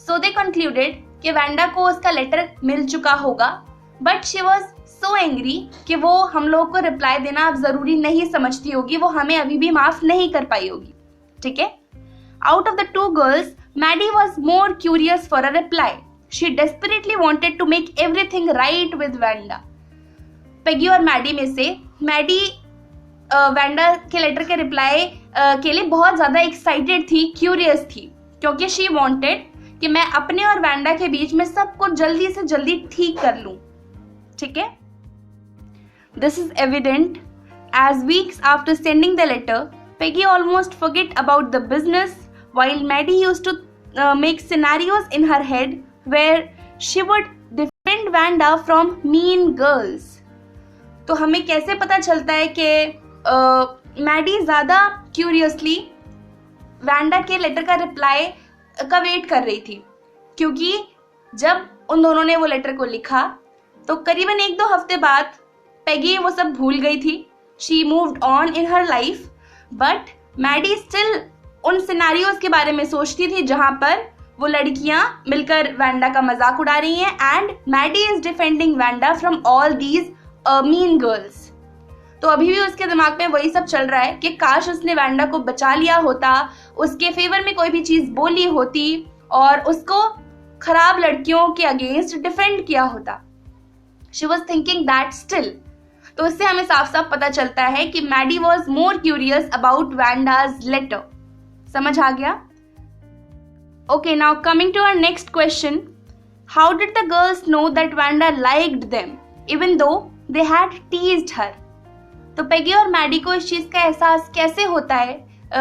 So they concluded कि वेंडा को उसका लेटर मिल चुका होगा, but she was so angry कि वो हम लोगों को रिप्लाई देना अब जरूरी नहीं समझती होगी, वो हमें अभी भी माफ नहीं कर पाई होगी। ठीक है? Out of the two girls, Maddie was more curious for a reply. She desperately wanted to make everything right with Vanda. Peggy और मैडी में से मैडी वेंडा के लेटर के रिप्लाई के लिए बहुत ज़्यादा एक्साइटेड थी, क्यूरियस थी, क्योंकि शी वांटेड कि मैं अपने और वेंडा के बीच में सब कुछ जल्दी से जल्दी ठीक कर लूँ। ठीक है? This is evident as weeks after sending the letter, Peggy almost forget about the business while Maddie used to make scenarios in her head where she would defend Vanda from mean girls. तो हमें कैसे पता चलता है कि Maddie ज़्यादा curiously Wanda के letter का रिप्लाई का वेट कर रही थी, क्योंकि जब उन दोनों ने वो लेटर को लिखा तो करीबन 1-2 हफ्ते बाद पेगी वो सब भूल गई थी। She moved on in her life, but Maddie still उन सिनेरियोज के बारे में सोचती थी जहां पर वो लड़कियां मिलकर वैंडा का मजाक उड़ा रही हैं, and Maddie is defending Wanda from all these mean girls. तो अभी भी उसके दिमाग में वही सब चल रहा है कि काश उसने वैंडा को बचा लिया होता, उसके फेवर में कोई भी चीज बोली होती और उसको खराब लड़कियों के अगेंस्ट डिफेंड किया होता। She was thinking that still. तो इससे हमें साफ साफ पता चलता है कि Maddie was more curious about Wanda's letter. समझ आ गया? Okay, now coming to our next question. How did the girls know that Vanda liked them, even though they had teased her? तो पेगी और मैडी को इस चीज का एहसास कैसे होता है,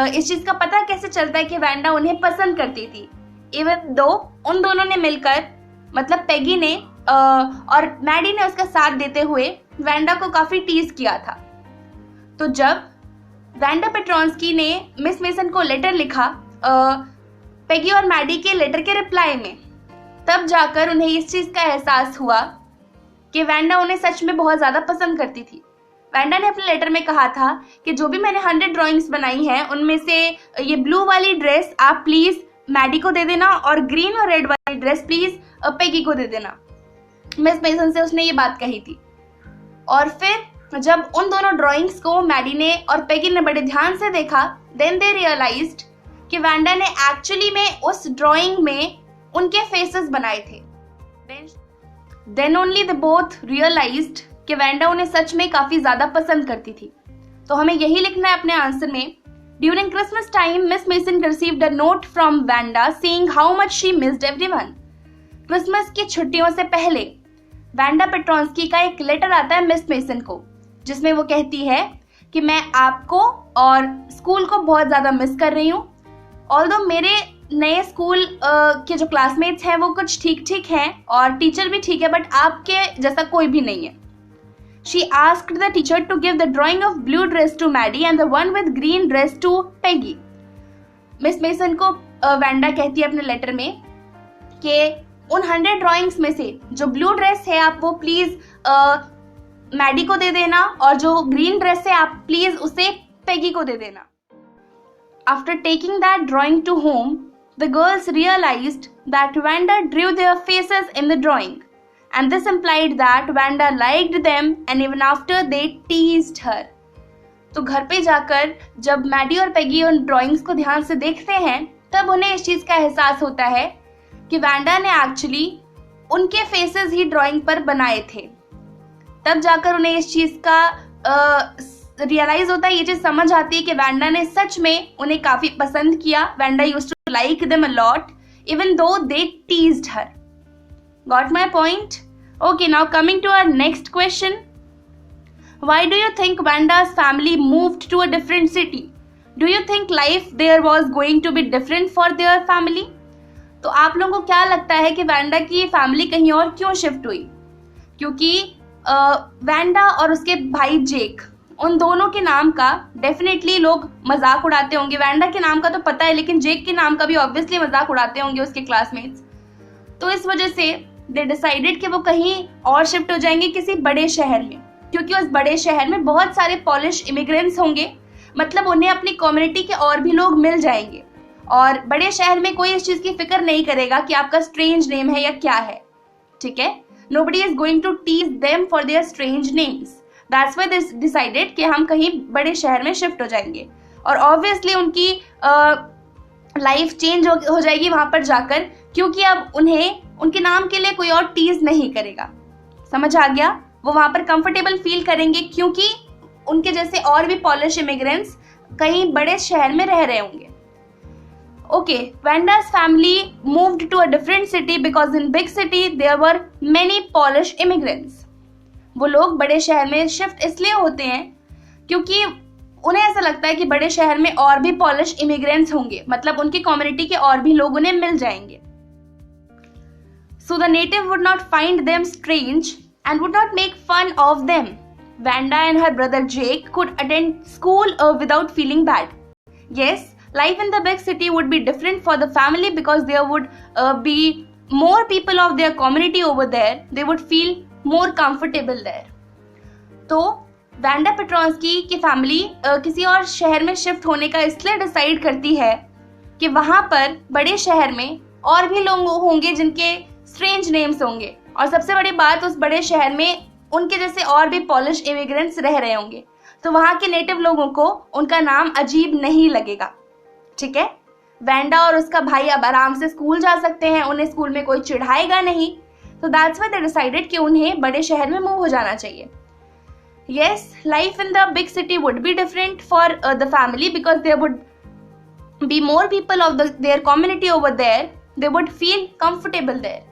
इस चीज का पता कैसे चलता है कि वैंडा उन्हें पसंद करती थी, इवन दो उन दोनों ने मिलकर, मतलब पेगी ने और मैडी ने उसका साथ देते हुए वैंडा को काफी टीज किया था। तो जब वैंडा पेट्रोंस्की ने मिस मेसन को लेटर लिखा पेगी और मैडी के लेटर के रिप्लाई में, तब जाकर उन्हें इस चीज का एहसास हुआ कि वैंडा उन्हें सच में बहुत ज्यादा पसंद करती थी। वैंडा ने अपने लेटर में कहा था कि जो भी मैंने 100 ड्राइंग्स बनाई हैं उनमें से ये ब्लू वाली ड्रेस आप प्लीज मैडी को दे देना और ग्रीन और रेड वाली ड्रेस प्लीज पेगी को दे देना। मिस मेसन से उसने ये बात कही थी। और फिर जब उन दोनों ड्राइंग्स को मैडी ने और पेगी ने बड़े ध्यान से देखा, देन दे रियलाइज्ड कि वैंडा ने एक्चुअली में उस ड्राइंग में उनके फेसेस बनाए थे। Then only they both realised कि वैंडा उन्हें सच में काफी ज्यादा पसंद करती थी। तो हमें यही लिखना है अपने आंसर में। During Christmas time miss mason received a note from Wanda saying how much she missed everyone. Christmas की छुट्टियों से पहले वैंडा पेट्रोंस्की का एक लेटर आता है मिस मेसन को, जिसमें वो कहती है कि मैं आपको और स्कूल को बहुत ज्यादा मिस कर रही हूँ। ऑल्दो मेरे नए स्कूल के जो क्लासमेट्स हैं वो कुछ ठीक ठीक हैं और टीचर भी ठीक है, बट आपके जैसा कोई भी नहीं है। She asked the teacher to give the drawing of blue dress to Maddie and the one with green dress to Peggy. Miss Mason को वैंडा कहती है अपने लेटर में कि उन 100 ड्राइंग्स में से जो ब्लू ड्रेस है आप वो प्लीज मैडी को दे देना और जो ग्रीन ड्रेस है आप प्लीज उसे पेगी को दे देना। After taking that drawing to home, the girls realized that Vanda drew their faces in the drawing. And this implied that Vanda liked them and even after they teased her. तो घर पे जाकर जब Maddie और Peggy उन drawings को ध्यान से देखते हैं तब उन्हें इस चीज का एहसास होता है कि वैंडा ने एक्चुअली उनके फेसेस ही ड्राइंग पर बनाए थे। तब जाकर उन्हें इस चीज का रियलाइज होता है, ये चीज समझ आती है कि वैंडा ने सच में उन्हें काफी पसंद किया। Wanda used to like them a lot even though they teased her. Got my point? Okay, now coming to our next question. Why do you think Vanda's family moved to a different city? Do you think life there was going to be different for their family? तो आप लोगों को क्या लगता है कि Wanda की family कहीं और क्यों शिफ्ट हुई? क्योंकि वैंडा और उसके भाई जेक, उन दोनों के नाम का डेफिनेटली लोग मजाक उड़ाते होंगे। वैंडा के नाम का तो पता है, लेकिन जेक के नाम का भी ऑब्वियसली मजाक उड़ाते होंगे उसके क्लासमेट्स। तो इस वजह से दे डिसाइडेड कि वो कहीं और शिफ्ट हो जाएंगे किसी बड़े शहर में, क्योंकि उस बड़े शहर में बहुत सारे पॉलिश इमिग्रेंट्स होंगे, मतलब उन्हें अपनी कम्युनिटी के और भी लोग मिल जाएंगे। और बड़े शहर में कोई इस चीज की फिक्र नहीं करेगा कि आपका स्ट्रेंज नेम है या क्या है, ठीक है। Nobody is going to tease them for their strange names. That's why they decided कि हम कहीं बड़े शहर में शिफ्ट हो जाएंगे और ऑब्वियसली उनकी लाइफ चेंज हो जाएगी वहां पर जाकर, क्योंकि अब उन्हें उनके नाम के लिए कोई और टीज नहीं करेगा। समझ आ गया? वो वहां पर कंफर्टेबल फील करेंगे क्योंकि उनके जैसे और भी पॉलिश इमिग्रेंट्स कहीं बड़े शहर में रह रहे होंगे। Okay, Wanda's family moved to a different city because in big city there were many Polish immigrants. वो लोग बड़े शहर में शिफ्ट इसलिए होते हैं क्योंकि उन्हें ऐसा लगता है कि बड़े शहर में और भी पॉलिश इमिग्रेंट्स होंगे, मतलब उनकी कम्युनिटी के और भी लोग उन्हें मिल जाएंगे। So the native would not find them strange and would not make fun of them. Vanda and her brother Jake could attend school without feeling bad. Yes, life in the big city would be different for the family because there would be more people of their community over there. They would feel more comfortable there. तो Wanda पेट्रोंस्की की family किसी और शहर में shift होने का इसलिए decide करती है कि वहां पर बड़े शहर में और भी लोग होंगे जिनके स्ट्रेंज नेम्स होंगे, और सबसे बड़ी बात उस बड़े शहर में उनके जैसे और भी पॉलिश इमिग्रेंट्स रह रहे होंगे, तो वहां के नेटिव लोगों को उनका नाम अजीब नहीं लगेगा, ठीक है। वैंडा और उसका भाई अब आराम से स्कूल जा सकते हैं, उन्हें स्कूल में कोई चिढ़ाएगा नहीं। तो दैट्स व्हाई दे डिसाइडेड कि उन्हें बड़े शहर में मूव हो जाना चाहिए। Yes, life in the big city would be different for the family because there would be more people of their community over there. They would feel comfortable there.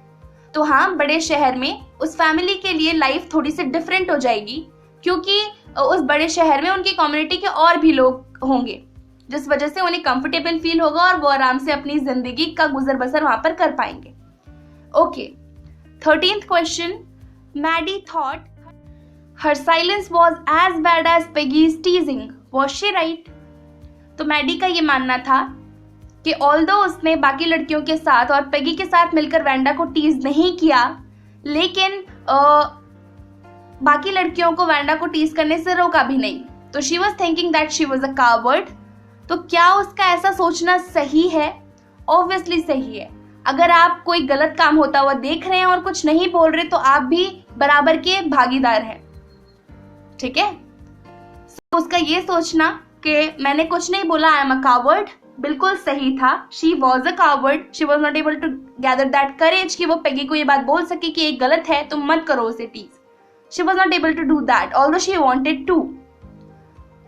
तो हाँ, बड़े शहर में उस फैमिली के लिए लाइफ थोड़ी सी डिफरेंट हो जाएगी क्योंकि उस बड़े शहर में उनकी कम्युनिटी के और भी लोग होंगे, जिस वजह से उन्हें कंफर्टेबल फील होगा और वो आराम से अपनी जिंदगी का गुजर बसर वहां पर कर पाएंगे। Okay, 13th question. Maddie thought her silence was as bad as Peggy's teasing. Was she right? तो मैडी का ये मानना था कि ऑल्दो उसने बाकी लड़कियों के साथ और पेगी के साथ मिलकर वैंडा को टीज नहीं किया, लेकिन बाकी लड़कियों को वैंडा को टीज करने से रोका भी नहीं। तो she was thinking that she was a coward. तो क्या उसका ऐसा सोचना सही है? ऑब्वियसली सही है। अगर आप कोई गलत काम होता हुआ देख रहे हैं और कुछ नहीं बोल रहे तो आप भी बराबर के भागीदार हैं, ठीक है। तो उसका ये सोचना कि मैंने कुछ नहीं बोला, आई एम अ कावर्ड, बिल्कुल सही था। She was a coward, she was not able to gather that courage कि वो पेगी को ये बात बोल सके कि ये गलत है, तुम मत करो उसे tease. She was not able to do that although she wanted to,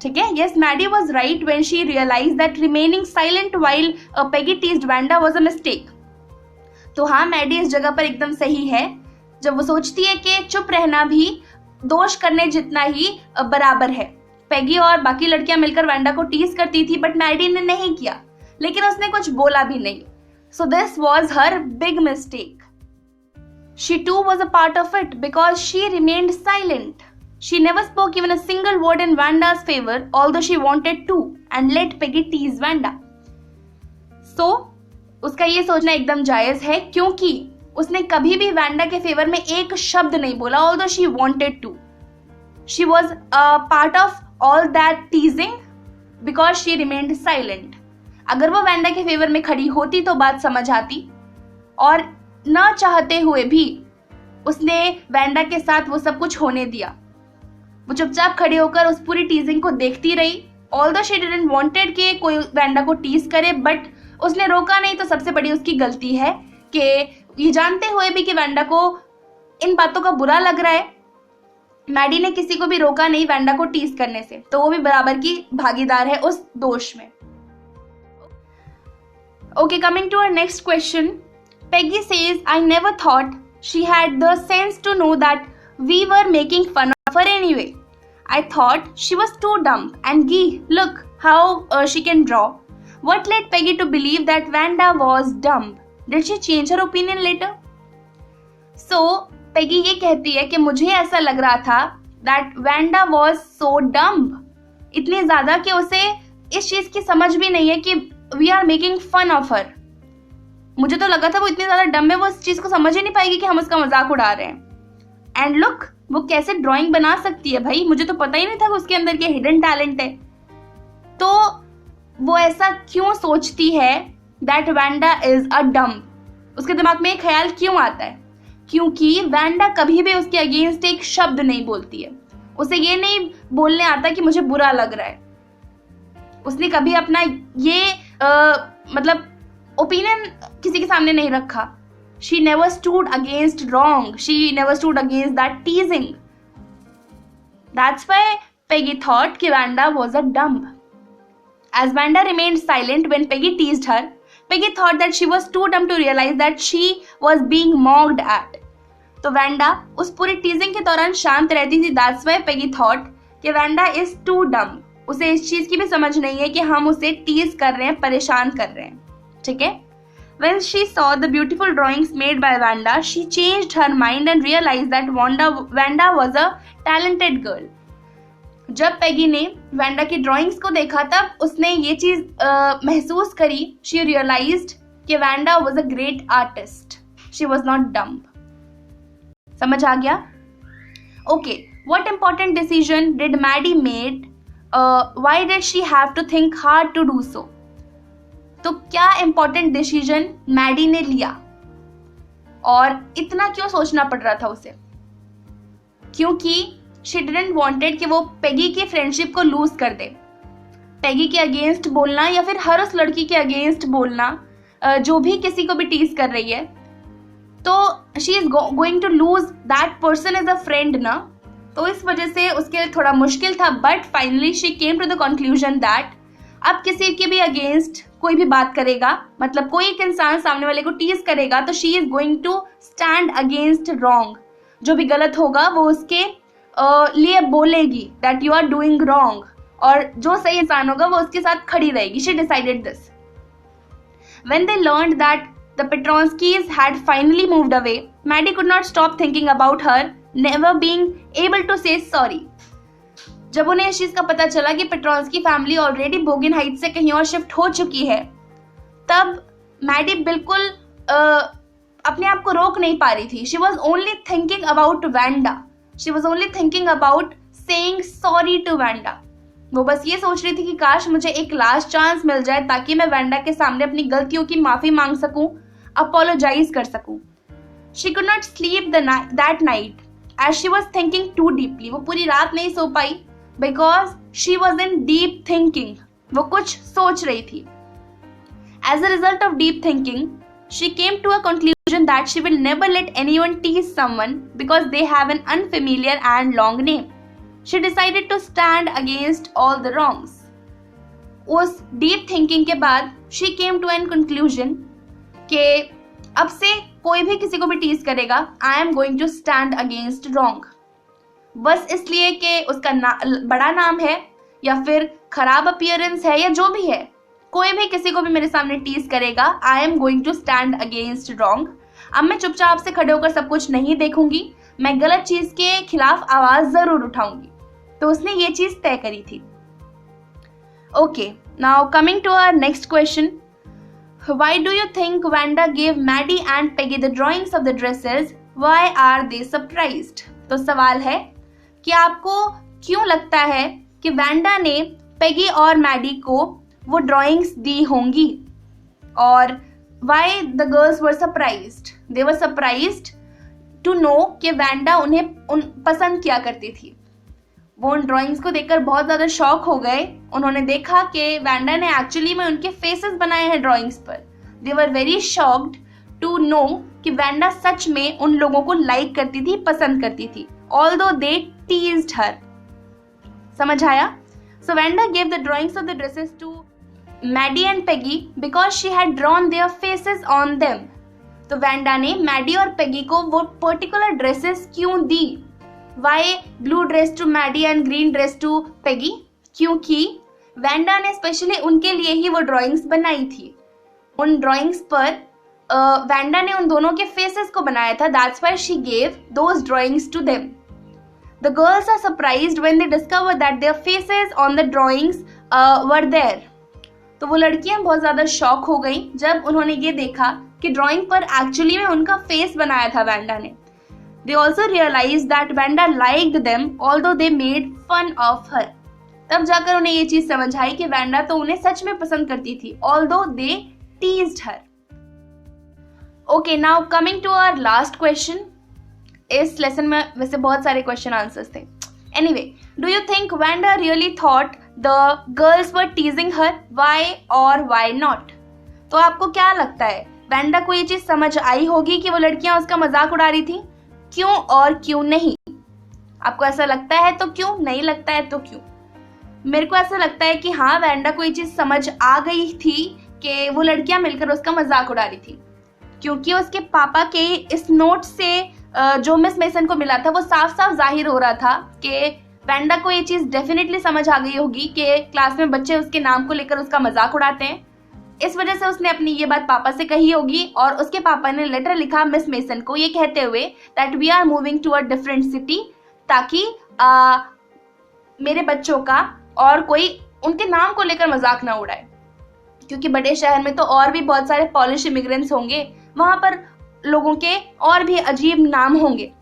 ठीक है। Yes, Maddy was right when she realized that remaining silent while Peggy teased Wanda was a mistake. तो हाँ, मैडी इस जगह पर एकदम सही है जब वो सोचती है कि चुप रहना भी दोष करने जितना ही बराबर है। पेगी और बाकी लड़कियां मिलकर वैंडा को टीज करती थी बट मैडी ने नहीं किया, लेकिन उसने कुछ बोला भी नहीं। So this was her big mistake. She too was a part of it because she remained silent. She never spoke even a single word in Vanda's favor, although she wanted to, and let Peggy tease Vanda. So, उसका ये सोचना एकदम जायज है क्योंकि उसने कभी भी वैंडा के फेवर में एक शब्द नहीं बोला, although she wanted to. She was a part of all that teasing because she remained silent. अगर वो वैंडा के फेवर में खड़ी होती तो बात समझ आती, और ना चाहते हुए भी उसने वैंडा के साथ वो सब कुछ होने दिया। वो चुपचाप खड़े होकर उस पूरी टीजिंग को देखती रही। ऑल्दो शी डिडंट वांटेड कि कोई वैंडा को टीज करे, बट उसने रोका नहीं। तो सबसे बड़ी उसकी गलती है कि ये जानते हुए भी कि वैंडा को इन बातों का बुरा लग रहा है, मैडी ने किसी को भी रोका नहीं वैंडा को टीज करने से, तो वो भी बराबर की भागीदार है उस दोष में। Okay, coming to our next question. Peggy says, I never thought she had the sense to know that we were making fun of her anyway. I thought she was too dumb. And gee, look how she can draw. What led Peggy to believe that Vanda was dumb? Did she change her opinion later? So, Peggy ये कहती है कि मुझे ऐसा लग रहा था that Vanda was so dumb. इतनी ज्यादा कि उसे इस चीज की समझ भी नहीं है कि we are making fun of her. मुझे तो लगा था वो इतनी ज्यादा डम है, वो इस चीज को समझ ही नहीं पाएगी कि हम उसका मजाक उड़ा रहे हैं। एंड लुक, वो कैसे ड्राइंग बना सकती है भाई, मुझे तो पता ही नहीं था कि उसके अंदर क्या हिडन टैलेंट है। तो वो ऐसा क्यों सोचती है दैट वैंडा इज अ डम? उसके दिमाग में एक ख्याल क्यों आता है? क्योंकि वैंडा कभी भी उसके अगेंस्ट एक शब्द नहीं बोलती है। उसे ये नहीं बोलने आता कि मुझे बुरा लग रहा है। उसने कभी अपना ये मतलब ओपिनियन किसी के सामने नहीं रखा। She never stood against wrong. She never stood against that teasing. That's why Peggy thought कि Vanda was a dumb. As Vanda remained silent when Peggy teased her, Peggy thought that she was too dumb to realize that she was being mocked at. तो Vanda उस पूरी teasing के दौरान शांत रहती थी। That's why Peggy thought कि Vanda is too dumb. उसे इस चीज की भी समझ नहीं है कि हम उसे टीज कर रहे हैं, परेशान कर रहे हैं, ठीक है। When she saw the beautiful drawings made by Vanda, she changed her mind and realized that Vanda was a talented girl. जब पेगी ने वैंडा की ड्राइंग्स को देखा तब उसने ये चीज महसूस करी। She realized कि Wanda was a great artist. She was not dumb. समझ आ गया? Okay, what important decision did Maddie made? Why did she have to think hard to do so? तो क्या इंपॉर्टेंट डिसीजन मैडी ने लिया और इतना क्यों सोचना पड़ रहा था उसे? क्योंकि शी डिडंट वांटेड कि वो पेगी की फ्रेंडशिप को लूज कर दे। पेगी के अगेंस्ट बोलना या फिर हर उस लड़की के अगेंस्ट बोलना जो भी किसी को भी टीज कर रही है, तो she is going to lose that person as a friend ना। तो इस वजह से उसके लिए थोड़ा मुश्किल था, but finally she came to the conclusion that अब किसी के भी अगेंस्ट कोई भी बात करेगा, मतलब कोई एक इंसान सामने वाले को टीज करेगा, तो she is going to stand against wrong. जो भी गलत होगा वो उसके लिए बोलेगी that you are doing wrong, और जो सही इंसान होगा वो उसके साथ खड़ी रहेगी। She decided this. When they learned that the Petronskis had finally moved away, Maddie could not stop thinking about her never being able to say sorry. जब उन्हें इस चीज का पता चला कि पेट्रोन्स्की फैमिली ऑलरेडी बोगिन हाइट्स से कहीं और शिफ्ट हो चुकी है, तब मैडी बिल्कुल अपने आप को रोक नहीं पा रही थी। She was only thinking about Wanda. She was only thinking about saying sorry to Wanda. वो बस ये सोच रही थी कि काश मुझे एक लास्ट चांस मिल जाए ताकि मैं वैंडा के सामने अपनी गलतियों की माफी मांग सकूं, अपोलोजाइज कर सकूं। She could not sleep that night as she was thinking too deeply. वो पूरी रात नहीं सो पाई because she was in deep thinking. वो कुछ सोच रही थी। As a result of deep thinking she came to a conclusion that she will never let anyone tease someone because they have an unfamiliar and long name. She decided to stand against all the wrongs. उस deep thinking के बाद she came to an conclusion कि अब से कोई भी किसी को भी टीज करेगा, I am going to stand against wrong. बस इसलिए कि उसका बड़ा नाम है या फिर खराब अपीयरेंस है या जो भी है, कोई भी किसी को भी मेरे सामने टीज करेगा, I am going to stand against wrong. अब मैं चुपचाप से खड़े होकर सब कुछ नहीं देखूंगी, मैं गलत चीज के खिलाफ आवाज जरूर उठाऊंगी। तो उसने ये चीज तय करी थी। Okay, now coming to our next question, why do you think Wanda give Maddy and Peggy the drawings of the dresses, why are they surprised. तो सवाल है कि आपको क्यों लगता है कि वैंडा ने पेगी और मैडी को वो ड्राइंग्स दी होंगी, और why the girls were surprised? They were surprised to know कि वैंडा उन्हें पसंद किया करती थी। वो उन ड्राइंग्स को देखकर बहुत ज़्यादा शॉक हो गए। उन्होंने देखा कि वैंडा ने एक्चुअली में उनके फेसेस बनाए हैं ड्राइंग्स पर। They were very shocked to know कि वैंडा सच में उन लोगों को लाइक करती थी, पसंद करती थी, although they teased her। समझ आया? So Vanda gave the drawings of the dresses to Maddie and Peggy because she had drawn their faces on them. तो वैंडा ने मैडी और पेगी को वो पर्टिकुलर ड्रेसेस क्यों दी? Why blue dress to Maddie and green dress to Peggy? क्योंकि Wanda ने specially उनके लिए ही वो ड्राइंग्स बनाई थी। उन ड्राइंग्स पर वैंडा ने उन दोनों के फेसेस को बनाया था। That's why she gave those drawings to them. The girls are surprised when they discover that their faces on the drawings were there. तो वो लड़कियां बहुत ज्यादा शॉक हो गई जब उन्होंने ये देखा कि ड्राइंग पर एक्चुअली में उनका फेस बनाया था वैंडा ने। They also realized that Vanda liked them although they made fun of her. तब जाकर उन्हें ये चीज समझ आई कि वैंडा तो उन्हें सच में पसंद करती थी, although they teased her. Okay, now coming to our last question. इस लेसन में वैसे बहुत सारे क्वेश्चन आंसर्स थे। Anyway, do you think Vanda really thought the girls were teasing her? Why or why not? तो आपको क्या लगता है, वैंडा को ये चीज समझ आई होगी कि वो लड़कियां उसका मजाक उड़ा रही थी? क्यों और क्यों नहीं? आपको ऐसा लगता है तो क्यों, नहीं लगता है तो क्यों? मेरे को ऐसा लगता है कि हाँ, वैंडा को ये चीज समझ आ गई थी कि वो लड़कियां मिलकर उसका मजाक उड़ा रही थी, क्योंकि उसके पापा के इस नोट से जो मिस मेसन को मिला था वो साफ साफ जाहिर हो रहा था कि वैंडा को ये चीज डेफिनेटली समझ आ गई होगी कि क्लास में बच्चे उसके नाम को लेकर उसका मजाक उड़ाते हैं। इस वजह से उसने अपनी ये बात पापा से कही होगी और उसके पापा ने लेटर लिखा मिस मेसन को ये कहते हुए that we are moving to a different city, ताकि मेरे बच्चों का और कोई उनके नाम को लेकर मजाक ना उड़ाए, क्योंकि बड़े शहर में तो और भी बहुत सारे पॉलिश इमिग्रेंट्स होंगे, वहां पर लोगों के और भी अजीब नाम होंगे।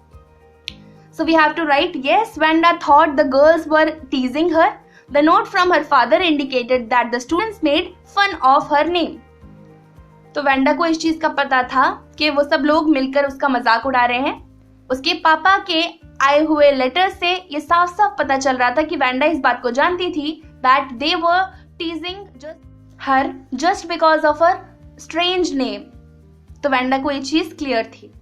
So we have to write, yes, Vanda thought the girls were teasing her. The note from her father indicated that the students made fun of her name. तो वैंडा को इस चीज का पता था कि वो सब लोग मिलकर उसका मजाक उड़ा रहे हैं। उसके पापा के आए हुए लेटर से ये साफ साफ पता चल रहा था कि वैंडा इस बात को जानती थी that they were teasing her just because of her strange name. तो वैंडा को ये चीज क्लियर थी।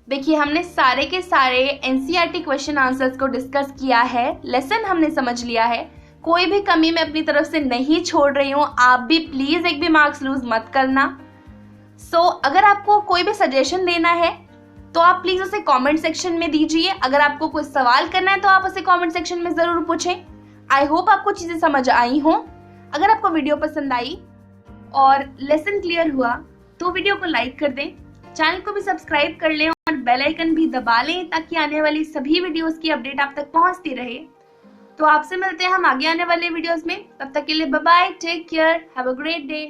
देखिए, हमने सारे के सारे एनसीईआरटी क्वेश्चन आंसर्स को डिस्कस किया है, लेसन हमने समझ लिया है, कोई भी कमी मैं अपनी तरफ से नहीं छोड़ रही हूँ। आप भी प्लीज एक भी मार्क्स लूज मत करना। अगर आपको कोई भी सजेशन देना है तो आप प्लीज उसे कमेंट सेक्शन में दीजिए। अगर आपको कोई सवाल करना है तो आप उसे कमेंट सेक्शन में जरूर पूछें। आई होप आपको चीजें समझ आई हों। अगर आपको वीडियो पसंद आई और लेसन क्लियर हुआ तो वीडियो को लाइक कर दें, चैनल को भी सब्सक्राइब कर लें और बेल आइकन भी दबा लें ताकि आने वाली सभी वीडियोस की अपडेट आप तक पहुंचती रहे। तो आपसे मिलते हैं हम आगे आने वाले वीडियोस में। तब तक के लिए bye bye, take care, have a great day.